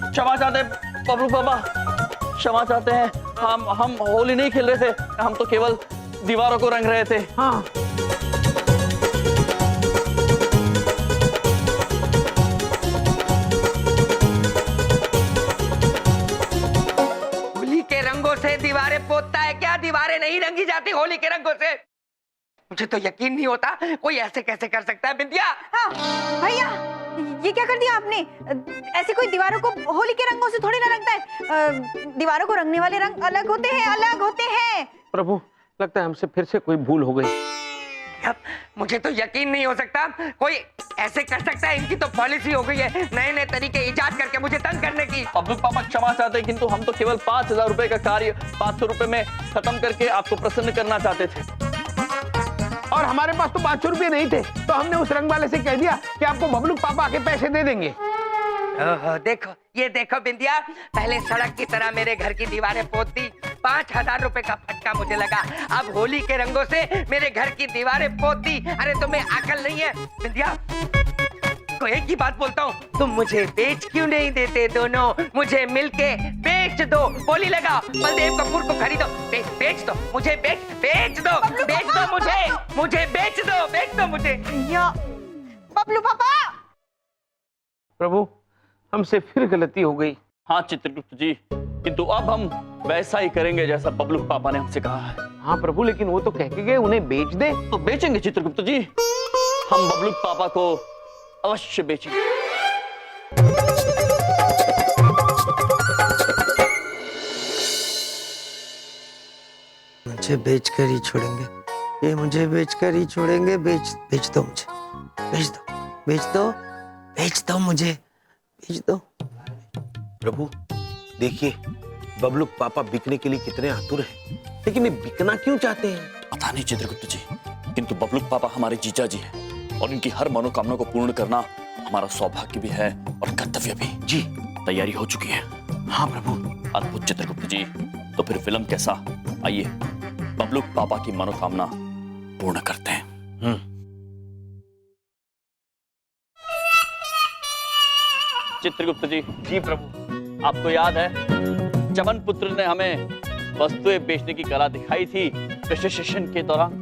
A: क्षमा चाहते हैं बबलू पापा, क्षमा चाहते हैं। हम होली नहीं खेल रहे थे, हम तो केवल दीवारों को रंग रहे थे।
E: हाँ।
B: होली के रंगों से दीवारें पोतता है क्या? दीवारें नहीं रंगी जाती होली के रंगों से। मुझे तो यकीन नहीं होता कोई ऐसे कैसे कर सकता है। बिंदिया,
K: हाँ भैया, ये क्या कर दिया आपने? ऐसे कोई दीवारों को होली के रंगों से थोड़ी ना रंगता है। दीवारों को रंगने वाले रंग अलग होते हैं, अलग होते हैं।
E: प्रभु लगता है हमसे फिर से कोई भूल हो गई।
B: अब मुझे तो यकीन नहीं हो सकता कोई ऐसे कर सकता है। इनकी तो पॉलिसी हो गई है नए नए तरीके इजाद करके मुझे तंग करने की।
A: बबलू पापा क्षमा चाहते हैं, किंतु हम तो केवल 5000 रुपए का कार्य 500 रुपए में खत्म करके आपको प्रसन्न करना चाहते थे।
E: और हमारे पास तो 500 रुपए नहीं थे, तो हमने उस रंग वाले से कह दिया कि आपको बबलू पापा के पैसे दे देंगे।
B: देखो, ये देखो बिंदिया, पहले सड़क की तरह मेरे घर की दीवारें पोती, 5000 रुपए का फटका मुझे लगा। अब होली के रंगों से मेरे घर की दीवारें पोती। अरे तुम्हें अकल नहीं है बिंदिया? को एक ही बात बोलता हूँ, तुम मुझे बेच क्यों नहीं देते? दोनों मुझे मिलके बेच दो। बोली लगा, बलदेव कपूर को खरीदो। बेच दो मुझे, बेच दो मुझे बेच दो मुझे।
K: बबलू पापा।
E: प्रभु हमसे फिर गलती हो गई।
A: हाँ चित्रगुप्त जी, किंतु अब हम वैसा ही करेंगे जैसा बबलू पापा ने हमसे कहा है।
E: हाँ प्रभु, लेकिन वो तो कह के गए उन्हें बेच दे।
A: तो बेचेंगे चित्रगुप्त जी, हम बबलू पापा को अवश्य बेचेंगे।
G: मुझे बेचकर ही छोड़ेंगे, ये मुझे बेचकर ही छोड़ेंगे। बेच दो मुझे, बेच दो मुझे, बेच दो।
E: प्रभु देखिए बबलू पापा बिकने के लिए कितने आतुर हैं, लेकिन ये बिकना क्यों चाहते हैं?
A: पता नहीं चित्रगुप्त जी, किंतु बबलू पापा हमारे जीजा जी हैं और इनकी हर मनोकामना को पूर्ण करना हमारा सौभाग्य भी है और कर्तव्य भी।
E: जी
A: तैयारी हो चुकी है।
E: हाँ प्रभु।
A: अद्भुत चित्रगुप्त जी, तो फिर फिल्म कैसा? आइए बबलू पापा की मनोकामना पूर्ण करते हैं। चित्रगुप्त जी।
E: जी प्रभु।
A: आपको याद है चमन पुत्र ने हमें वस्तुएं बेचने की कला दिखाई थी प्रेजेंटेशन के दौरान।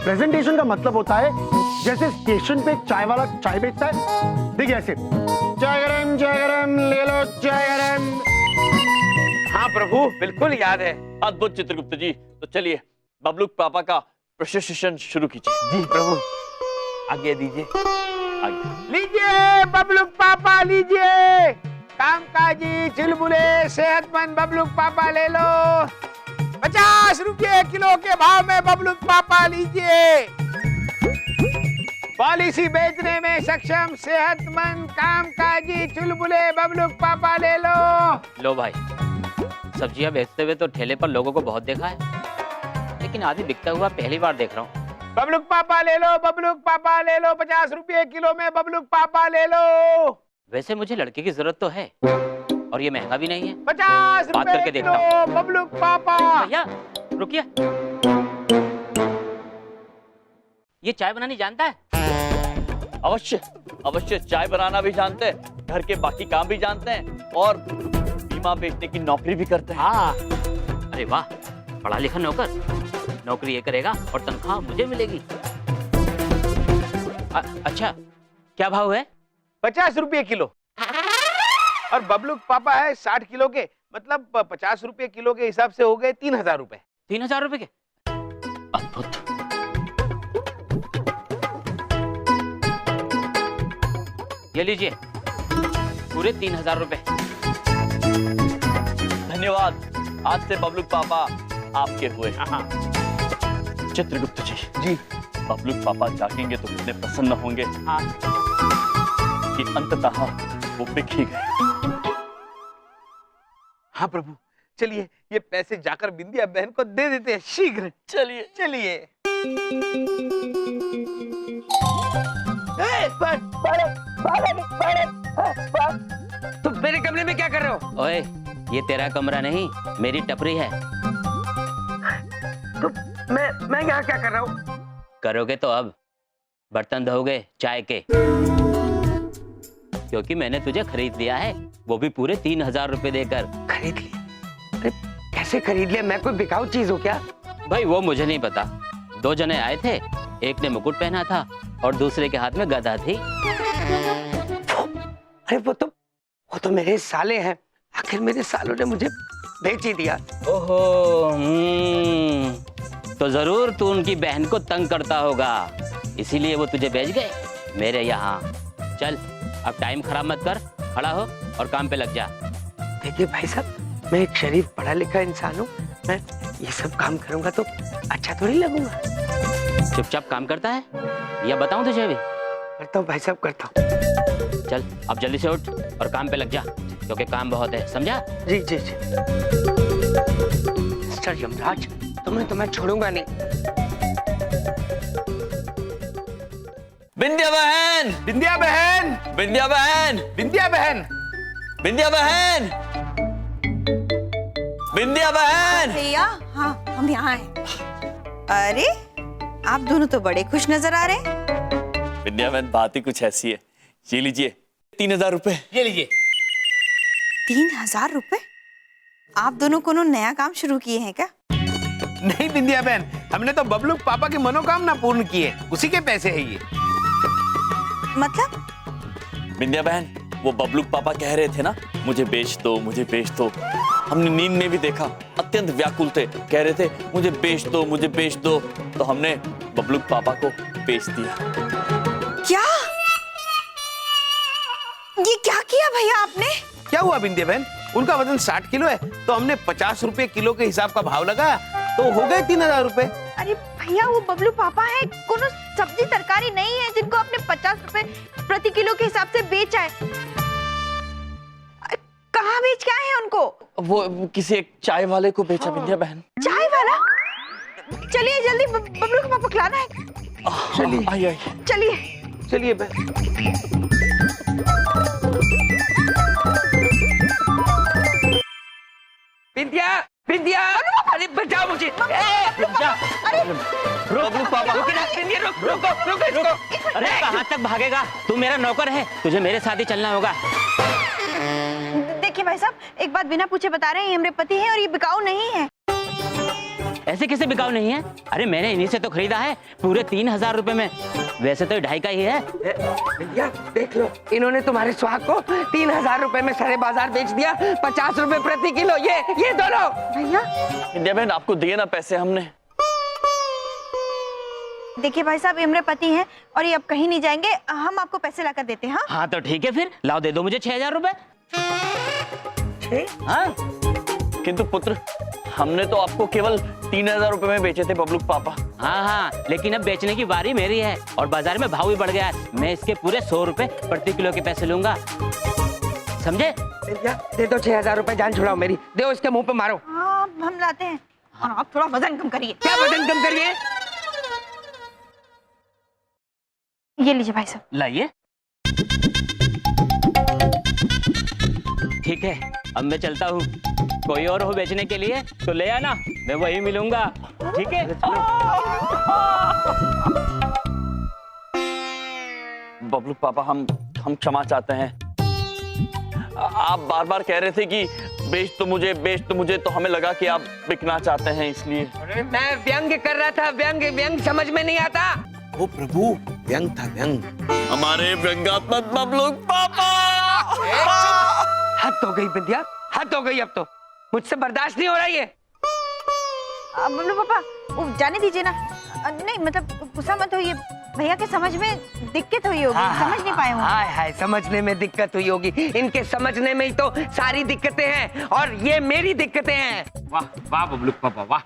F: प्रेजेंटेशन का मतलब होता है जैसे स्टेशन पे चाय वाला चाय बेचता है, देखिए ऐसे, चाय गरम ले लो चाय गरम।
E: हाँ प्रभु, बिल्कुल याद है।
A: अद्भुत चित्रगुप्त जी। तो चलिए बबलू पापा का प्रशिक्षण शुरू कीजिए।
E: जी प्रभु, आगे दीजिए।
A: आगे।
E: लीजिए बबलूक पापा, लीजिए कामकाजी चुलबुले सेहतमंद बबलूक पापा ले लो। 50 रुपये किलो के भाव में बबलूक पापा लीजिए। पॉलिसी बेचने में सक्षम सेहतमंद कामकाजी चुलबुले बबलूक पापा ले लो।
C: लो भाई, सब्जियां बेचते हुए तो ठेले पर लोगों को बहुत देखा है, लेकिन आदि बिकता हुआ पहली बार देख रहा हूँ।
E: बबलूक पापा ले लो, बबलूक पापा ले लो। 50 रुपये किलो में बबलूक पापा ले लो।
C: वैसे मुझे लड़के की जरूरत तो है, और ये महंगा भी नहीं है।
E: 50
C: बात करके
E: रुपये
C: देखता हूँ।
E: किलो बबलूक पापा।
C: भैया रुकिए, ये चाय बनानी जानता है?
A: अवश्य अवश्य, चाय बनाना भी जानते हैं, घर के बाकी काम भी जानते हैं, और बीमा बेचने की नौकरी भी करते हैं।
C: हाँ। अरे वाह, पढ़ा लिखा नौकर, नौकरी ये करेगा और तनख्वाह मुझे मिलेगी। अच्छा, क्या भाव है?
E: 50 रुपये किलो। और बबलूक पापा है 60 किलो के, मतलब 50 रुपये किलो के हिसाब से हो गए 3000 रुपए।
C: 3000 रुपए के? अद्भुत। ये लीजिए, पूरे 3000 रुपए।
A: धन्यवाद, आज से बबलू पापा आपके हुए। चित्रगुप्त जी, बबलू पापा जागेंगे तो कितने प्रसन्न होंगे कि अंततः वो बिक ही गए।
E: हाँ प्रभु, चलिए ये पैसे जाकर बिंदिया बहन को दे देते हैं शीघ्र।
A: चलिए
E: चलिए।
B: तुम मेरे कमरे में क्या कर रहे हो?
C: ओए, ये तेरा कमरा नहीं, मेरी टपरी है।
B: तो मैं यहाँ क्या कर रहा हूँ?
C: करोगे तो अब बर्तन धोगे चाय के, क्योंकि मैंने तुझे खरीद लिया है, वो भी पूरे 3000 रुपए देकर।
B: खरीद लिया? अरे कैसे खरीद लिया? मैं कोई बिकाऊ चीज हूँ क्या?
C: भाई वो मुझे नहीं पता, 2 जने आए थे, एक ने मुकुट पहना था और दूसरे के हाथ में गदा थी।
B: अरे वो तो मेरे साले हैं, आखिर मेरे सालों ने मुझे बेच ही दिया।
C: ओहो, तो जरूर तू उनकी बहन को तंग करता होगा, इसीलिए वो तुझे भेज गए मेरे यहाँ। चल अब टाइम खराब मत कर, खड़ा हो और काम पे लग जा।
B: देखिए भाई साहब, मैं एक शरीफ पढ़ा लिखा इंसान हूँ, मैं ये सब काम करूंगा तो अच्छा थोड़ी लगूंगा।
C: चुपचाप काम करता है या बताऊं तुझे अभी?
B: करता हूँ भाई साहब, करता हूँ।
C: चल अब जल्दी से उठ और काम पे लग जा, क्योंकि काम बहुत है, समझा?
B: जी जी जी। मिस्टर यमराज, तुम्हें तो मैं छोड़ूंगा नहीं।
A: बिंदिया बहन,
E: बिंदिया बहन,
A: बिंदिया बहन,
E: बिंदिया बहन,
A: बिंदिया बहन, बिंदिया बहन।
K: भैया, हाँ हम यहाँ हैं। अरे आप दोनों तो बड़े खुश नजर आ रहे हैं।
A: बिंदिया बहन, बात ही कुछ ऐसी है। ये लीजिए 3000 रुपए।
E: ये लीजिए।
K: 3000 रुपए? आप दोनों कोनो नया काम शुरू किए हैं क्या?
E: नहीं बिंदिया बहन, हमने तो बबलूक पापा की मनोकामना पूर्ण की है, उसी के पैसे है ये।
K: मतलब?
A: बिंदिया बहन, वो बबलूक पापा कह रहे थे ना, मुझे बेच दो, मुझे बेच दो। हमने नींद में भी देखा, अत्यंत व्याकुल थे, कह रहे थे मुझे बेच दो, मुझे बेच दो। तो हमने बबलूक पापा को बेच दिया।
K: क्या? ये क्या किया भैया आपने?
E: क्या हुआ बिंदिया बहन? उनका वजन 60 किलो है, तो हमने 50 रुपए किलो के हिसाब का भाव लगाया, तो हो गए 3000 रुपए।
K: अरे भैया, वो बबलू पापा है, कोनो सब्जी तरकारी नहीं है जिनको आपने 50 रुपए प्रति किलो के हिसाब से बेचा है। कहाँ बेच के आए हैं उनको?
A: वो किसी एक चाय वाले को बेचा बिंदिया बहन।
K: चाय वाला? चलिए जल्दी, बबलू के पापा खिलाना है।
A: चलिए आइए,
K: चलिए
E: चलिए बहन।
B: बिंदिया, बिंदिया, अरे बचाओ मुझे।
A: बबलू पापा,
B: बिंदिया रुको इसको।
C: अरे कहाँ तक भागेगा? तू मेरा नौकर है, तुझे मेरे साथ ही चलना होगा।
K: देखिए भाई साहब, एक बात बिना पूछे बता रहे हैं, ये मेरे पति हैं और ये बिकाऊ नहीं है।
C: ऐसे कैसे बिकाऊ नहीं है? अरे मैंने इन्हीं से तो खरीदा है पूरे 3000 रुपए में। वैसे तो 2.5 का ही है।
B: भैया देख लो, इन्होंने तुम्हारे सुहाग को 3000 रुपए में सारे बाजार बेच दिया, 50 रुपए प्रति किलो। ये दोनों।
K: भैया
A: विंध्या बहन आपको दिए ना पैसे हमने।
K: देखिए भाई साहब, ये मेरे पति हैं और ये अब कहीं नहीं जाएंगे, हम आपको पैसे लाकर देते हैं।
C: हाँ तो ठीक है फिर, लाओ दे दो मुझे 6000 रुपए। हाँ
A: किंतु पुत्र, हमने तो आपको केवल 3000 रुपए में बेचे थे बबलू पापा।
C: हाँ, लेकिन अब बेचने की बारी मेरी है और बाजार में भाव भी बढ़ गया है। मैं इसके पूरे 100 रुपए प्रति किलो के पैसे लूंगा, समझे?
B: भैया दे दो 6000 रुपए, जान छुड़ाओ मेरी। दो इसके मुंह पे मारो।
K: हाँ हम लाते हैं। हाँ आप थोड़ा वजन कम करिए।
B: क्या वजन कम करिए?
K: ये लीजिए भाई साहब।
C: लाइए। ठीक है, अब मैं चलता हूँ। कोई और हो बेचने के लिए तो ले आना, मैं वही मिलूंगा। ठीक है?
A: बबलू पापा हम क्षमा चाहते हैं। आप बार बार कह रहे थे कि बेच तो मुझे, तो हमें लगा कि आप बिकना चाहते हैं, इसलिए।
B: मैं व्यंग कर रहा था, व्यंग समझ में नहीं आता।
G: ओ प्रभु, व्यंग था व्यंग।
A: हमारे व्यंगात्मक बबलू पापा।
B: हद हो गई विंध्या, हद हो गई। अब तो मुझसे बर्दाश्त नहीं हो रहा ये।
K: बबलू पापा वो जाने दीजिए ना। नहीं मतलब गुस्सा मत होइए, भैया के समझ में दिक्कत हुई होगी, समझ नहीं पाए होंगे।
B: हाय हाय, समझने में दिक्कत हुई होगी। इनके समझने में ही तो सारी दिक्कतें हैं और ये मेरी दिक्कतें हैं।
C: वाह वाह बबलू पापा वाह।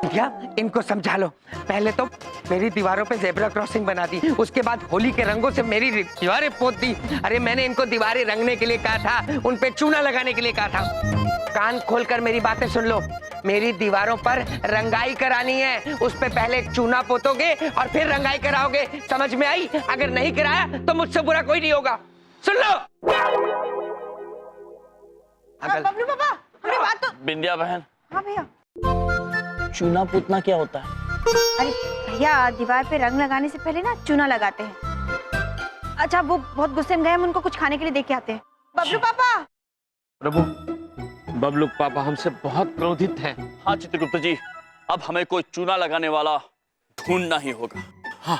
B: क्या इनको समझा लो। पहले तो मेरी दीवारों पे जेब्रा क्रॉसिंग बना दी, उसके बाद होली के रंगों से मेरी दीवारें पोत दी। अरे मैंने इनको दीवारें रंगने के लिए कहा था, उन पे चूना लगाने के लिए कहा था। कान खोलकर मेरी बातें सुन लो। मेरी दीवारों पर रंगाई करानी है, उस पे पहले चूना पोतोगे और फिर रंगाई कराओगे। समझ में आई? अगर नहीं कराया तो मुझसे बुरा कोई नहीं होगा। सुन लो।
K: बबलू पापा हमारी बात तो।
A: बिंदिया बहन,
K: हाँ भैया।
A: चूना पूतना क्या होता है?
K: अरे भैया, दीवार पे रंग लगाने से पहले ना चूना लगाते हैं। अच्छा वो बहुत गुस्से में गए, हम उनको कुछ खाने के लिए दे के आते हैं। बबलू पापा।
E: प्रभु, बबलू पापा हमसे बहुत क्रोधित हैं।
A: हाँ चित्रगुप्त जी, अब हमें कोई चूना लगाने वाला ढूंढना ही होगा।
E: हाँ